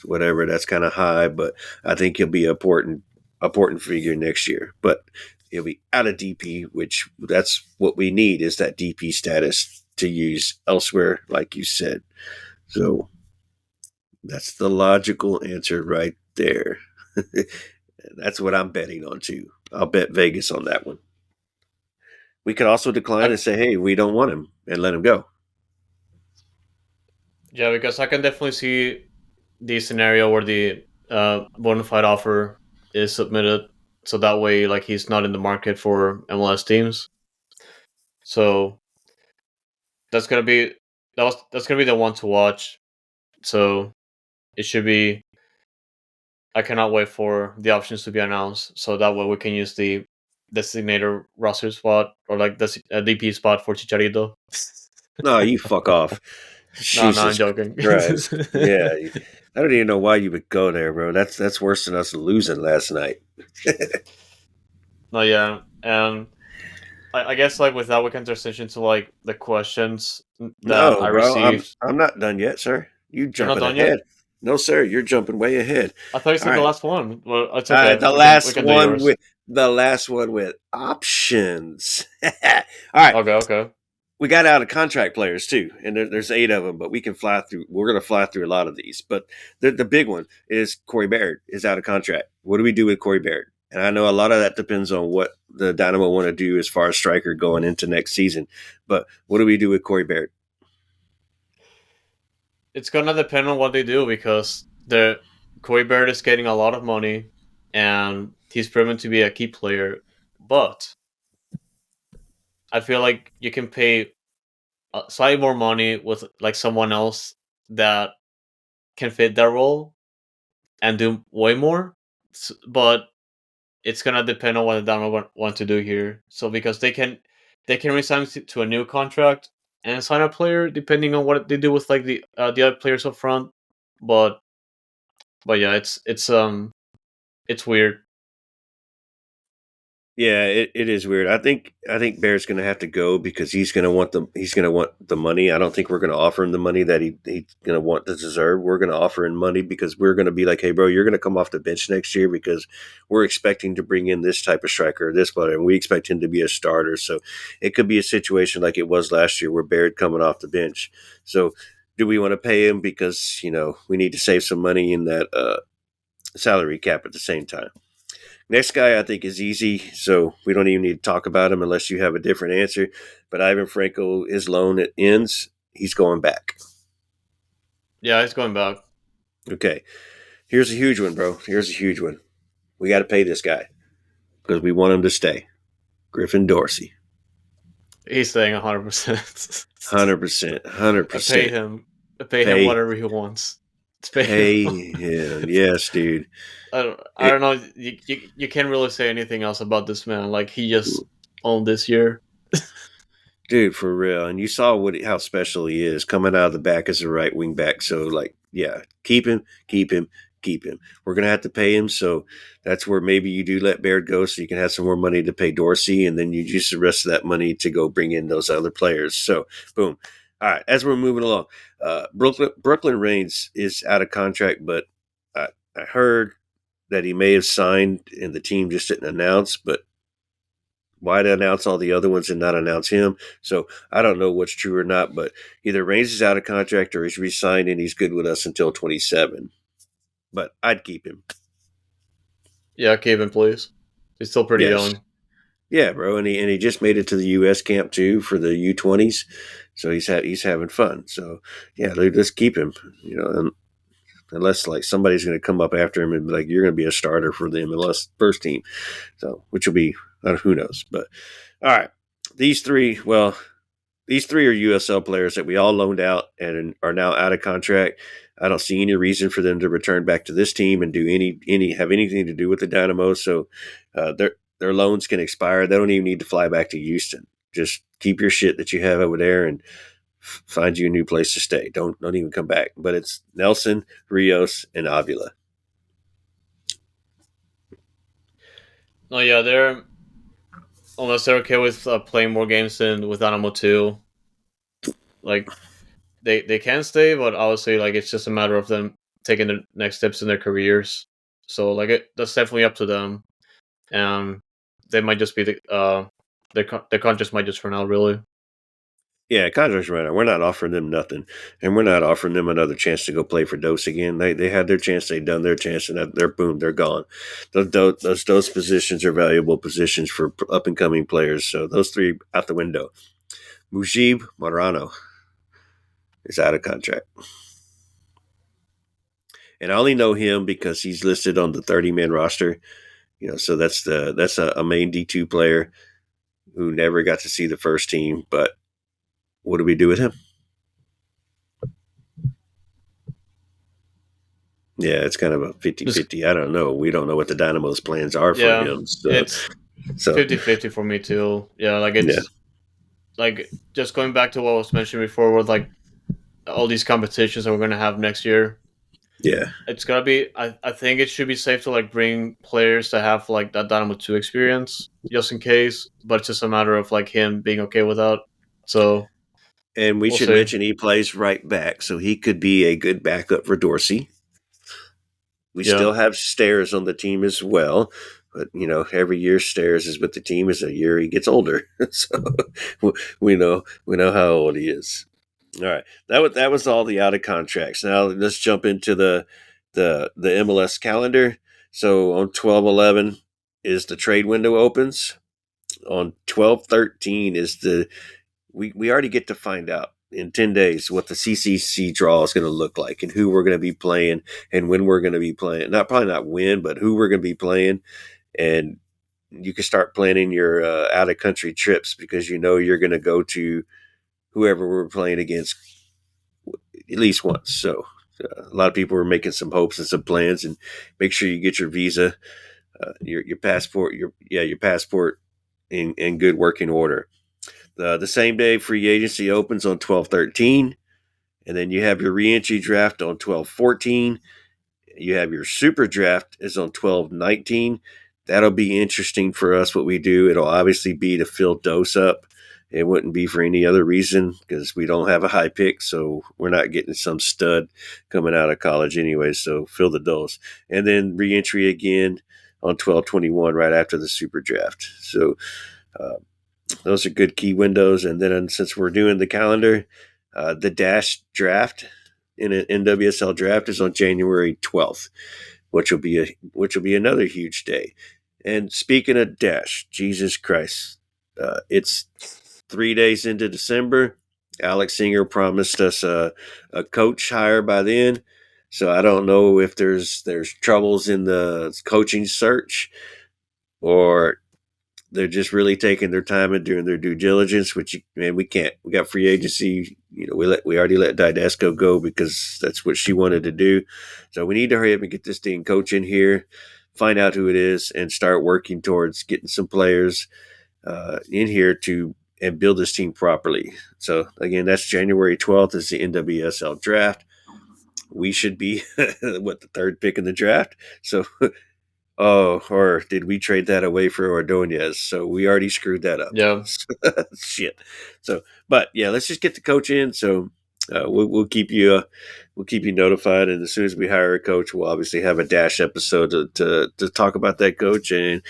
whatever. That's kind of high, but I think he'll be an important figure next year. But he'll be out of DP, which that's what we need, is that DP status to use elsewhere, like you said. So that's the logical answer right there. That's what I'm betting on too. I'll bet Vegas on that one. We could also decline and say, hey, we don't want him, and let him go. Yeah, because I can definitely see the scenario where the bona fide offer is submitted, so that way, like, he's not in the market for MLS teams. So that's gonna be that's gonna be the one to watch. So it should be. I cannot wait for the options to be announced, so that way we can use the designated roster spot, or like the DP spot for Chicharito. No, you fuck off. No, I'm Jesus joking. Christ. Yeah. I don't even know why you would go there, bro. That's worse than us losing last night. No, yeah, and I guess, like, with that we can transition to, like, the questions that No, I bro. received. I'm not done yet, sir. You You're not jumping done yet? ahead. No, sir. You're jumping way ahead. I thought you All said the right. last one. Well, it's okay. The We last can do one yours. with options. All right. Okay. We got out of contract players too, and there's 8 of them, but we can fly through. We're going to fly through a lot of these, but the big one is Corey Baird is out of contract. What do we do with Corey Baird? And I know a lot of that depends on what the Dynamo want to do as far as striker going into next season. But what do we do with Corey Baird? It's gonna depend on what they do, because the Corey Baird is getting a lot of money, and he's proven to be a key player. But I feel like you can pay slightly more money with, like, someone else that can fit that role and do way more. But it's gonna depend on what the Dynamo want to do here. So because they can resign to a new contract and sign a player depending on what they do with, like, the other players up front. But yeah, it's weird. Yeah, it is weird. I think Bear's going to have to go because he's going to want the money. I don't think we're going to offer him the money that he's going to want to deserve. We're going to offer him money because we're going to be like, hey, bro, you're going to come off the bench next year because we're expecting to bring in this type of striker, this player, and we expect him to be a starter. So it could be a situation like it was last year where Bear coming off the bench. So do we want to pay him because we need to save some money in that salary cap at the same time? Next guy I think is easy, so we don't even need to talk about him unless you have a different answer. But Ivan Franco, his loan it ends. He's going back. Yeah, he's going back. Okay. Here's a huge one, bro. Here's a huge one. We got to pay this guy because we want him to stay. Griffin Dorsey. He's staying 100%. 100%. 100%. Pay him. Pay him whatever he wants. Pay him. Yes, dude. I don't know. You can't really say anything else about this man. Like, he just owned this year. Dude, for real. And you saw how special he is coming out of the back as a right wing back. So, like, yeah, keep him. We're going to have to pay him. So that's where maybe you do let Baird go so you can have some more money to pay Dorsey. And then you use the rest of that money to go bring in those other players. So, boom. All right, as we're moving along, Brooklyn Reigns is out of contract, but I heard that he may have signed and the team just didn't announce, but why to announce all the other ones and not announce him? So I don't know what's true or not, but either Reigns is out of contract or he's re-signed and he's good with us until 27. But I'd keep him. Yeah, keep him, please. He's still pretty young. Yeah, bro, and he just made it to the U.S. camp too for the U20s, so he's having fun. So yeah, let's keep him. Unless like somebody's going to come up after him and be like, you're going to be a starter for the MLS first team, so which will be who knows. But all right, these three are USL players that we all loaned out and are now out of contract. I don't see any reason for them to return back to this team and do have anything to do with the Dynamo. So their loans can expire. They don't even need to fly back to Houston. Just keep your shit that you have over there and find you a new place to stay. Don't even come back. But it's Nelson, Rios, and Avila. No, yeah, they're unless they're okay with playing more games than with Animal 2, like they can stay, but obviously like it's just a matter of them taking the next steps in their careers. So like that's definitely up to them. And they might just be their contracts might just run out really. Yeah, contracts right now. We're not offering them nothing, and we're not offering them another chance to go play for Dose again. They had their chance, they done their chance, and they're boom, they're gone. Those positions are valuable positions for up and coming players. So those three out the window. Mujib Marano is out of contract, and I only know him because he's listed on the 30-man roster. So that's a main D2 player who never got to see the first team. But what do we do with him? Yeah, it's kind of a 50-50. I don't know. We don't know what the Dynamo's plans are for Yeah, him. it's So 50-50 for me too. Yeah, like yeah, it's like just going back to what was mentioned before with like all these competitions that we're gonna have next year. yeah. It's gotta be. I think it should be safe to like bring players to have like that Dynamo 2 experience just in case. But it's just a matter of like him being okay with that. So And we we'll should see. mention he plays right back, so he could be a good backup for Dorsey. We Yeah, still have Stairs on the team as well, but every year Stairs is with the team is a year he gets older. So we know how old he is. All right, that was all the out of contracts. Now let's jump into the MLS calendar. So on 12/11 is the trade window opens. On 12/13 is we already get to find out in 10 days what the CCC draw is going to look like and who we're going to be playing and when we're going to be playing. Probably not when, but who we're going to be playing. And you can start planning your out of country trips because you're going to go to whoever we're playing against at least once. So a lot of people are making some hopes and some plans, and make sure you get your visa, your passport, your passport in good working order. The same day free agency opens on 12/13, and then you have your reentry draft on 12/14. You have your super draft is on 12/19. That'll be interesting for us what we do. It'll obviously be to fill Dose up. It wouldn't be for any other reason because we don't have a high pick, so we're not getting some stud coming out of college anyway. So fill the Dose, and then reentry again on 12/21 right after the super draft. So uh, those are good key windows. And then since we're doing the calendar, the Dash draft in an NWSL draft is on January 12th, which will be another huge day. And speaking of Dash, Jesus Christ, it's 3 days into December. Alex Singer promised us a coach hire by then. So I don't know if there's troubles in the coaching search or they're just really taking their time and doing their due diligence, which we can't. We got free agency. We already let Didasco go because that's what she wanted to do. So we need to hurry up and get this team coach in here, find out who it is, and start working towards getting some players in here to and build this team properly. So again, that's January 12th is the NWSL draft. We should be the third pick in the draft. So oh, or did we trade that away for Ordonez? So we already screwed that up. yeah, Shit. So, but yeah, let's just get the coach in. So we'll keep you notified, and as soon as we hire a coach, we'll obviously have a Dash episode to talk about that coach and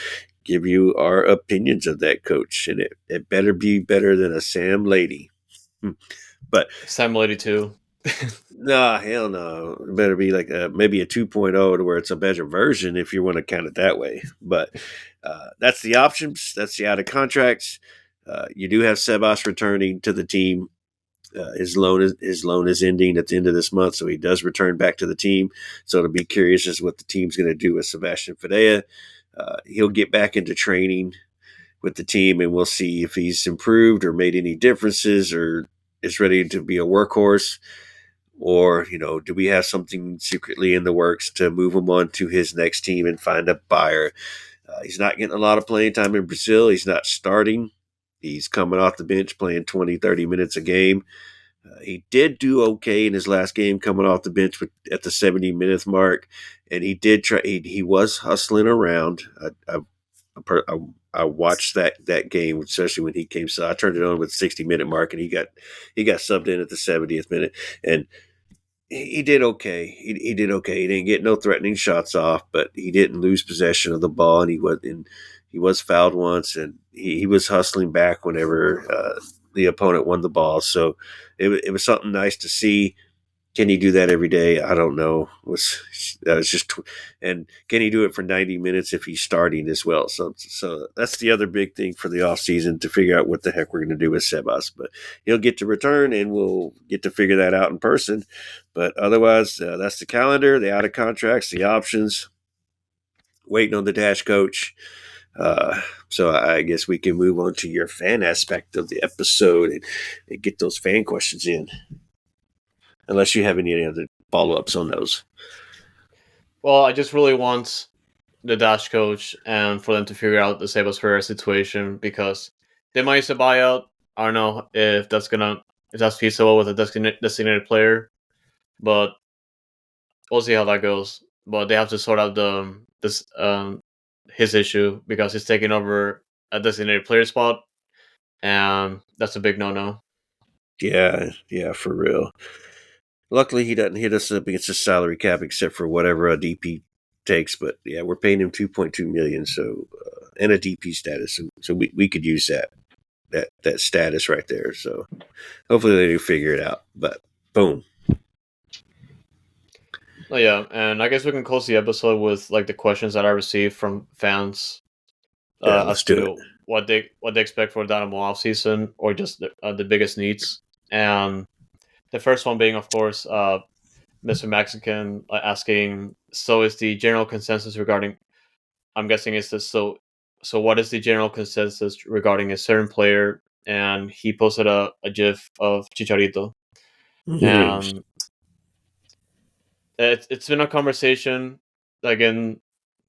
give you our opinions of that coach. And it better be better than a Sam Lady. But Sam Lady too. nah, hell no. It better be like maybe a 2.0 to where it's a better version if you want to count it that way. But that's the options. That's the out of contracts. You do have Sebas returning to the team. His loan is ending at the end of this month, so he does return back to the team. So it'll be curious as what the team's going to do with Sebastian Fadea. He'll get back into training with the team, and we'll see if he's improved or made any differences or is ready to be a workhorse. Or, do we have something secretly in the works to move him on to his next team and find a buyer? He's not getting a lot of playing time in Brazil. He's not starting. He's coming off the bench playing 20, 30 minutes a game. He did do okay in his last game coming off the bench at the 70-minute mark. And he did try. He was hustling around. I watched that game, especially when he came. So I turned it on with 60-minute mark, and he got subbed in at the 70th minute, and he did okay. He did okay. He didn't get no threatening shots off, but he didn't lose possession of the ball, and he was fouled once, and he was hustling back whenever the opponent won the ball. So it was something nice to see. Can he do that every day? I don't know. That was just, and can he do it for 90 minutes if he's starting as well? So that's the other big thing for the offseason, to figure out what the heck we're going to do with Sebas. But he'll get to return, and we'll get to figure that out in person. But otherwise, that's the calendar, the out of contracts, the options, waiting on the dash coach. So I guess we can move on to your fan aspect of the episode and get those fan questions in. Unless you have any other follow-ups on those. Well, I just really want the dash coach and for them to figure out the Sebas Ferreira situation, because they might use a buyout. I don't know if that's feasible with a designated player, but we'll see how that goes. But they have to sort out his issue, because he's taking over a designated player spot, and that's a big no-no. Yeah, for real. Luckily, he doesn't hit us up against the salary cap except for whatever a DP takes. But yeah, we're paying him $2.2 million, so and a DP status, so we could use that status right there. So hopefully they do figure it out. But boom. Oh, yeah, and I guess we can close the episode with like the questions that I received from fans Let's as do to what they expect for Dynamo offseason, or just the biggest needs. And the first one being, of course, Mr. Mexican asking, so is the general consensus regarding, I'm guessing it's this, so what is the general consensus regarding a certain player? And he posted a GIF of Chicharito. And it's been a conversation, again,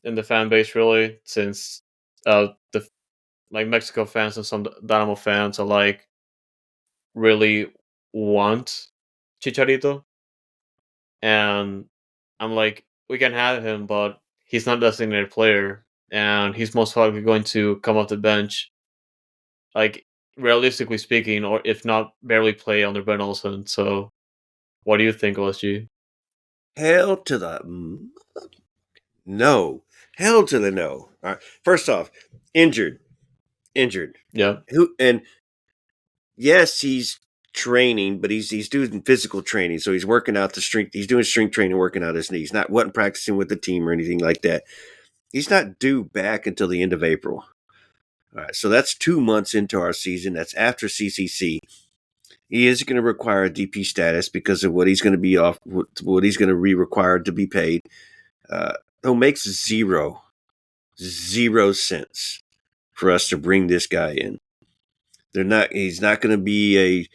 in the fan base, really, since the like Mexico fans and some Dynamo fans alike really want Chicharito. And I'm like, we can have him, but he's not a designated player, and he's most likely going to come off the bench, like, realistically speaking, or if not, barely play under Ben Olsen. So, what do you think, OSG? Hell to the no. Hell to the no. All right. First off, injured. Yeah. Who and yes, he's training, but he's doing physical training. So he's working out the strength. He's doing strength training, working out his knees. Not wasn't practicing with the team or anything like that. He's not due back until the end of April. All right, so that's 2 months into our season. That's after CCC. He is going to require a DP status because of what he's going to be off, what he's going to be required to be paid. It makes zero sense for us to bring this guy in. He's not going to be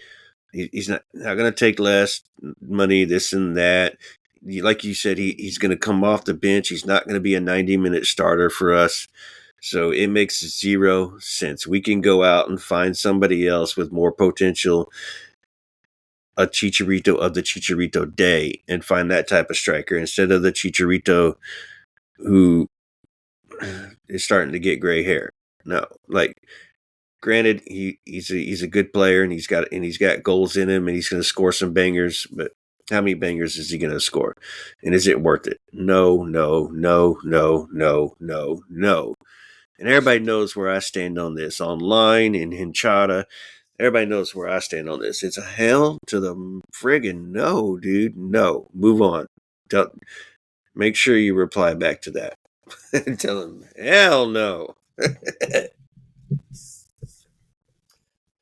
he's not going to take less money, this and that. Like you said, he's going to come off the bench. He's not going to be a 90-minute starter for us. So it makes zero sense. We can go out and find somebody else with more potential, a Chicharito of the Chicharito day, and find that type of striker instead of the Chicharito who is starting to get gray hair. No, like, granted, he's a good player, and he's got goals in him, and he's going to score some bangers. But how many bangers is he going to score? And is it worth it? No. And everybody knows where I stand on this, online and in Chata. Everybody knows where I stand on this. It's a hell to the friggin' no, dude. No. Move on. Make sure you reply back to that. Tell him, hell no.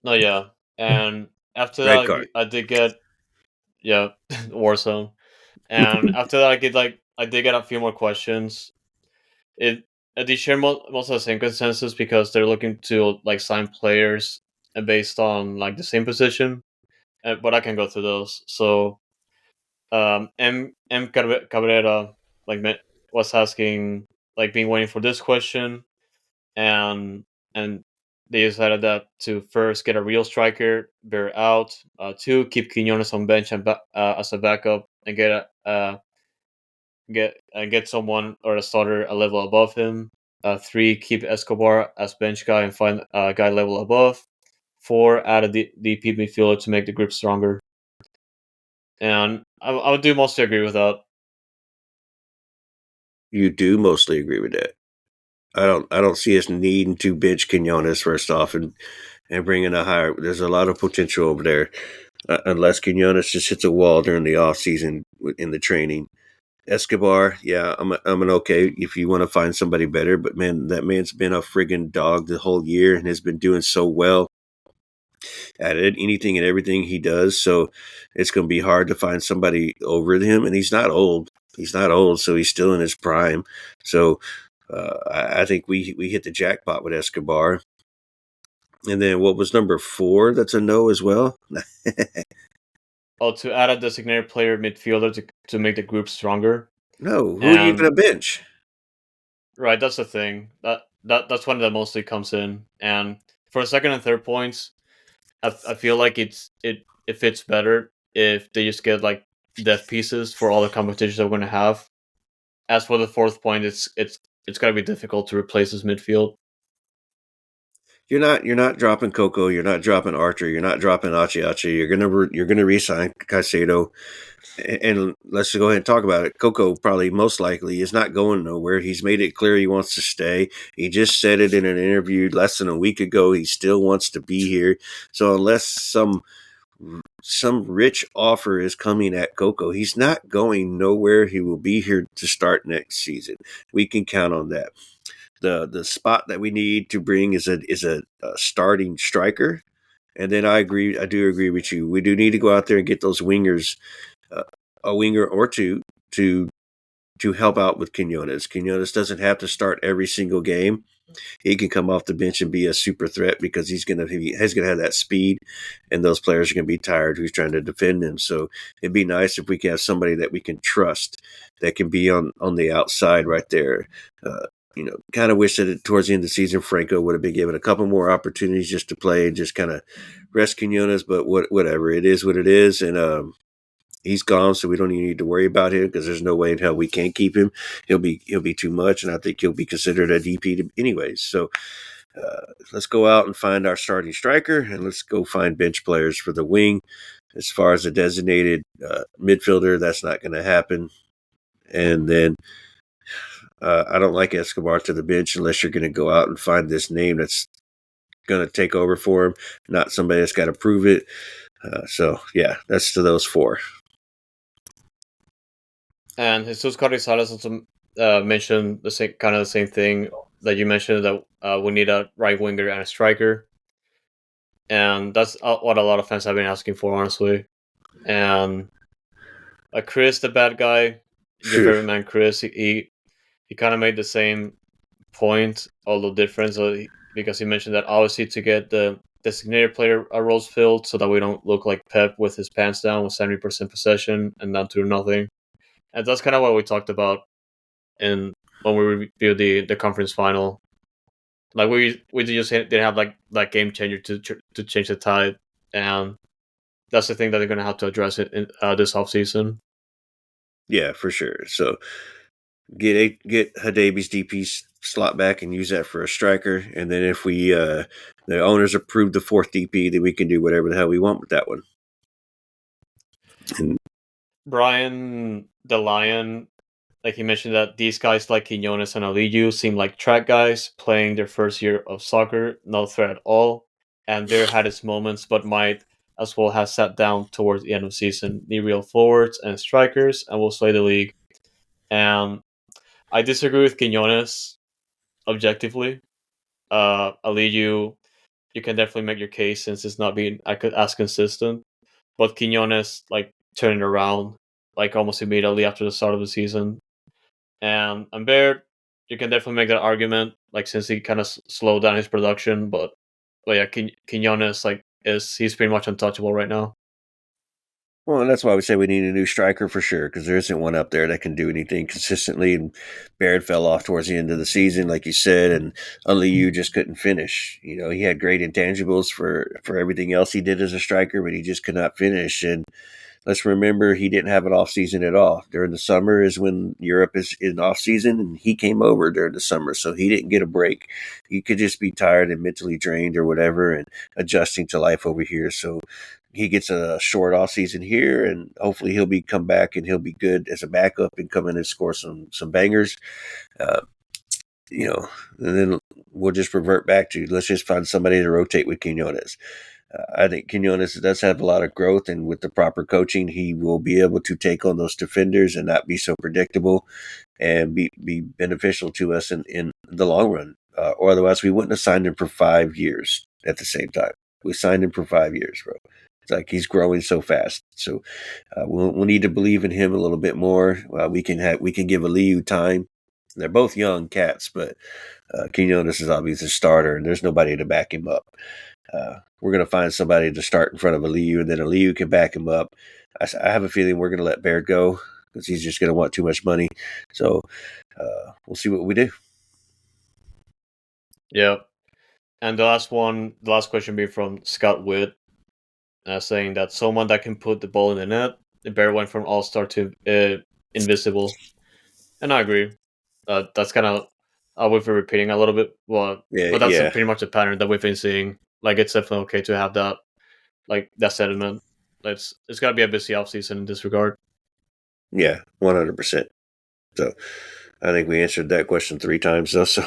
No, yeah. And after Red that, card. I did get, Warzone. And after that, I did get a few more questions. They share most of the same consensus, because they're looking to like sign players based on like the same position. But I can go through those. So, Cabrera was asking, like, being waiting for this question, and they decided that to first get a real striker, bear out. Two, keep Quinones on bench and as a backup, and get someone or a starter a level above him. 3, keep Escobar as bench guy and find a guy level above. 4, add a DP midfielder to make the group stronger. And I would do mostly agree with that. You do mostly agree with that. I don't see us needing to bench Quinones first off and bring in a higher. There's a lot of potential over there, unless Quinones just hits a wall during the off season in the training. Escobar, yeah, I'm an okay if you want to find somebody better, but man, that man's been a friggin' dog the whole year and has been doing so well at it, anything and everything he does. So it's going to be hard to find somebody over him, and he's not old. He's not old, so he's still in his prime. So I think we hit the jackpot with Escobar. And then what was number 4? That's a no as well. Oh, to add a designated player midfielder to make the group stronger. No, who are you going to bench? Right, that's the thing. That's when that mostly comes in. And for the second and third points, I feel like it fits better if they just get like depth pieces for all the competitions that we're going to have. As for the fourth point, it's going to be difficult to replace his midfield. You're not dropping Coco. You're not dropping Archer. You're not dropping Achi. You're gonna re-sign Caicedo, and let's go ahead and talk about it. Coco probably most likely is not going nowhere. He's made it clear he wants to stay. He just said it in an interview less than a week ago. He still wants to be here. So unless some rich offer is coming at Coco, he's not going nowhere. He will be here to start next season. We can count on that. The spot that we need to bring is a starting striker, and then I do agree with you. We do need to go out there and get those wingers, a winger or two to help out with Quinones. Quinones doesn't have to start every single game. He can come off the bench and be a super threat because he's gonna have that speed, and those players are gonna be tired who's trying to defend him. So it'd be nice if we could have somebody that we can trust that can be on the outside right there. Kind of wish that towards the end of the season, Franco would have been given a couple more opportunities just to play and just kind of rest Quinones, but whatever. It is what it is, and he's gone, so we don't even need to worry about him because there's no way in hell we can't keep him. He'll be too much, and I think he'll be considered a DP anyways. So let's go out and find our starting striker, and let's go find bench players for the wing. As far as a designated midfielder, that's not going to happen. And then I don't like Escobar to the bench unless you're going to go out and find this name that's going to take over for him, not somebody that's got to prove it. So, yeah, that's to those 4. And Jesus Carrizales also mentioned the same thing that you mentioned, that we need a right winger and a striker. And that's what a lot of fans have been asking for, honestly. And Chris, the bad guy, your favorite man, Chris, he kind of made the same point, although different, because he mentioned that obviously to get the designated player roles filled so that we don't look like Pep with his pants down with 70% possession and not do nothing. And that's kind of what we talked about when we reviewed the conference final. Like we just didn't have like that game changer to change the tide, and that's the thing that they're going to have to address it in this offseason. Yeah, for sure. So get Hadabi's DP slot back and use that for a striker, and then if we the owners approve the 4th DP, then we can do whatever the hell we want with that one. And Brian the Lion, like he mentioned that these guys like Quinones and Aliyu seem like track guys playing their first year of soccer, no threat at all, and there had its moments, but might as well have sat down towards the end of the season. Need real forwards and strikers, and will sway the league. And I disagree with Quinones objectively. Aliyu, you can definitely make your case since it's not being as consistent. But Quinones, like, turned it around, like, almost immediately after the start of the season. And Baird, you can definitely make that argument, like, since he kind of slowed down his production. But yeah, Quinones, like, he's pretty much untouchable right now. Well, and that's why we say we need a new striker for sure, because there isn't one up there that can do anything consistently. And Baird fell off towards the end of the season, like you said, and Aliyu just couldn't finish. He had great intangibles for everything else he did as a striker, but he just could not finish. And let's remember he didn't have an off season at all. During the summer is when Europe is in off season, and he came over during the summer, so he didn't get a break. He could just be tired and mentally drained or whatever, and adjusting to life over here. So he gets a short off season here, and hopefully he'll come back and he'll be good as a backup and come in and score some bangers. Uh, and then we'll just revert back to let's just find somebody to rotate with Quinones. I think Quinones does have a lot of growth, and with the proper coaching, he will be able to take on those defenders and not be so predictable and be beneficial to us in the long run. Or otherwise, we wouldn't have signed him for 5 years at the same time. We signed him for 5 years, bro. It's like he's growing so fast. So we'll need to believe in him a little bit more. We can give Aliyu time. They're both young cats, but Quinones is obviously a starter, and there's nobody to back him up. We're going to find somebody to start in front of Aliyu, and then Aliyu can back him up. I have a feeling we're going to let Baird go because he's just going to want too much money. So we'll see what we do. Yeah. And the last question being from Scott Witt, saying that someone that can put the ball in the net. Baird went from all-star to invisible. And I agree. That's kind of we've been repeating a little bit, but that's pretty much a pattern that we've been seeing. Like, it's definitely okay to have that, like, that sentiment. It's got to be a busy offseason in this regard. Yeah, 100%. So I think we answered that question 3 times, though, so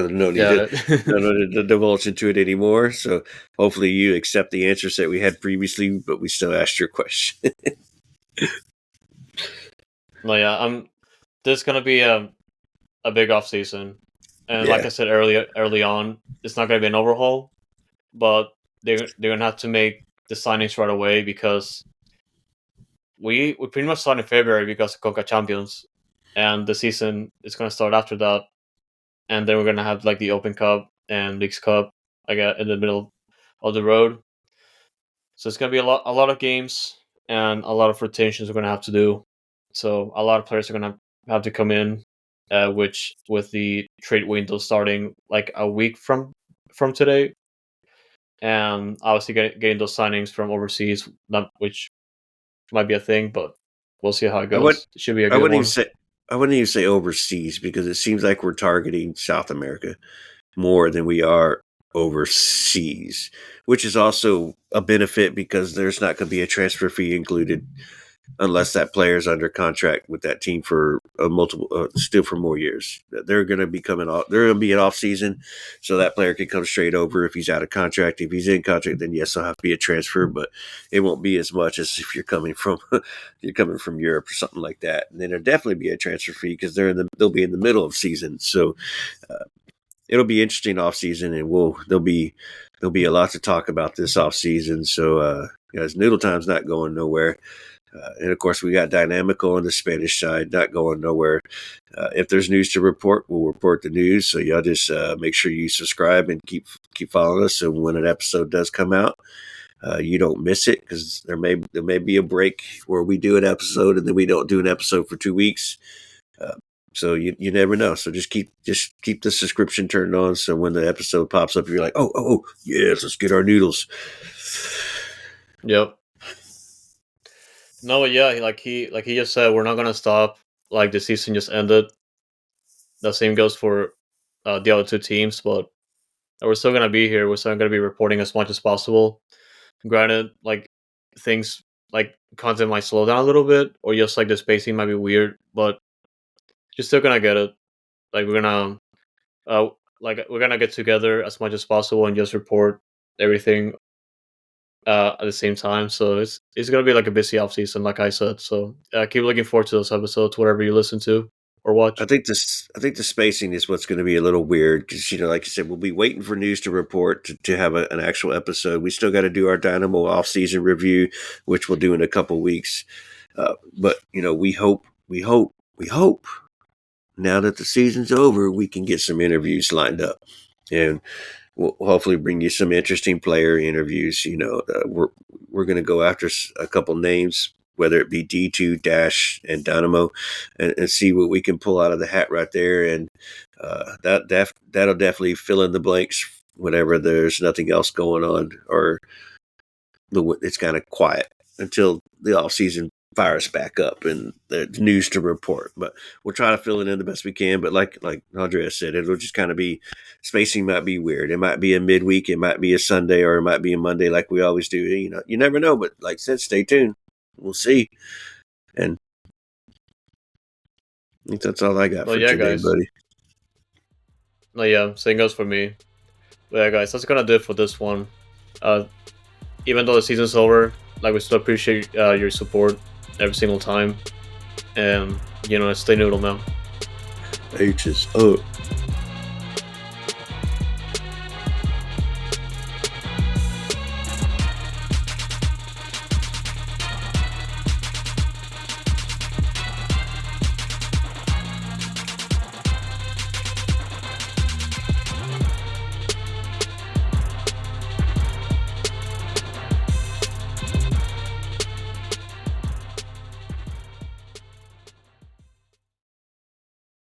no need to divulge into it anymore. So hopefully you accept the answers that we had previously, but we still asked your question. No, yeah, this is going to be a big offseason. And like I said early on, it's not going to be an overhaul, but they're going to have to make the signings right away because we pretty much started in February because of Conca Champions, and the season is going to start after that, and then we're going to have like the Open Cup and Leagues Cup in the middle of the road. So it's going to be a lot of games and a lot of rotations we're going to have to do. So a lot of players are going to have to come in, which with the trade window starting like a week from today, and obviously getting those signings from overseas, which might be a thing, but we'll see how it goes. It should be a good one. I wouldn't even say overseas because it seems like we're targeting South America more than we are overseas, which is also a benefit because there's not going to be a transfer fee included unless that player is under contract with that team for still for more years. They're going to be coming off. They're going to be an off season, so that player can come straight over if he's out of contract. If he's in contract, then yes, there'll have to be a transfer, but it won't be as much as if you're coming from Europe or something like that. And then there'll definitely be a transfer fee because they'll be in the middle of season. So it'll be interesting off season, and there'll be a lot to talk about this off season. So guys, Noodle Time's not going nowhere. And of course, we got Dynamico on the Spanish side, not going nowhere. If there's news to report, we'll report the news. So y'all just make sure you subscribe and keep following us. So when an episode does come out, you don't miss it because there may be a break where we do an episode and then we don't do an episode for 2 weeks. So you never know. So just keep the subscription turned on. So when the episode pops up, you're like, oh yes, let's get our noodles. Yep. No, yeah, like he just said, we're not gonna stop. Like the season just ended. The same goes for the other 2 teams, but we're still gonna be here. We're still gonna be reporting as much as possible. Granted, like things like content might slow down a little bit, or just like the spacing might be weird, but you're still gonna get it. Like we're gonna get together as much as possible and just report everything at the same time. So it's gonna be like a busy off season, like I said. So keep looking forward to those episodes, whatever you listen to or watch. I think the spacing is what's going to be a little weird because like you said, we'll be waiting for news to report to have an actual episode. We still got to do our Dynamo off season review, which we'll do in a couple weeks. But we hope now that the season's over, we can get some interviews lined up, and we'll hopefully bring you some interesting player interviews. We're going to go after a couple names, whether it be D2, Dash, and Dynamo, and see what we can pull out of the hat right there. And that'll definitely fill in the blanks whenever there's nothing else going on or it's kind of quiet. until the offseason fires back up and there's news to report. But we'll try to fill it in the best we can. But like Andres said, it'll just kind of be spacing might be weird. It might be a midweek, it might be a Sunday, or it might be a Monday like we always do. You never know. But like I said, stay tuned. We'll see. And I think that's all I got for today, guys. buddy. No, yeah, same goes for me. But yeah, guys, that's gonna do it for this one. Even though the season's over, like we still appreciate your support every single time. And stay noodle, man. H is up.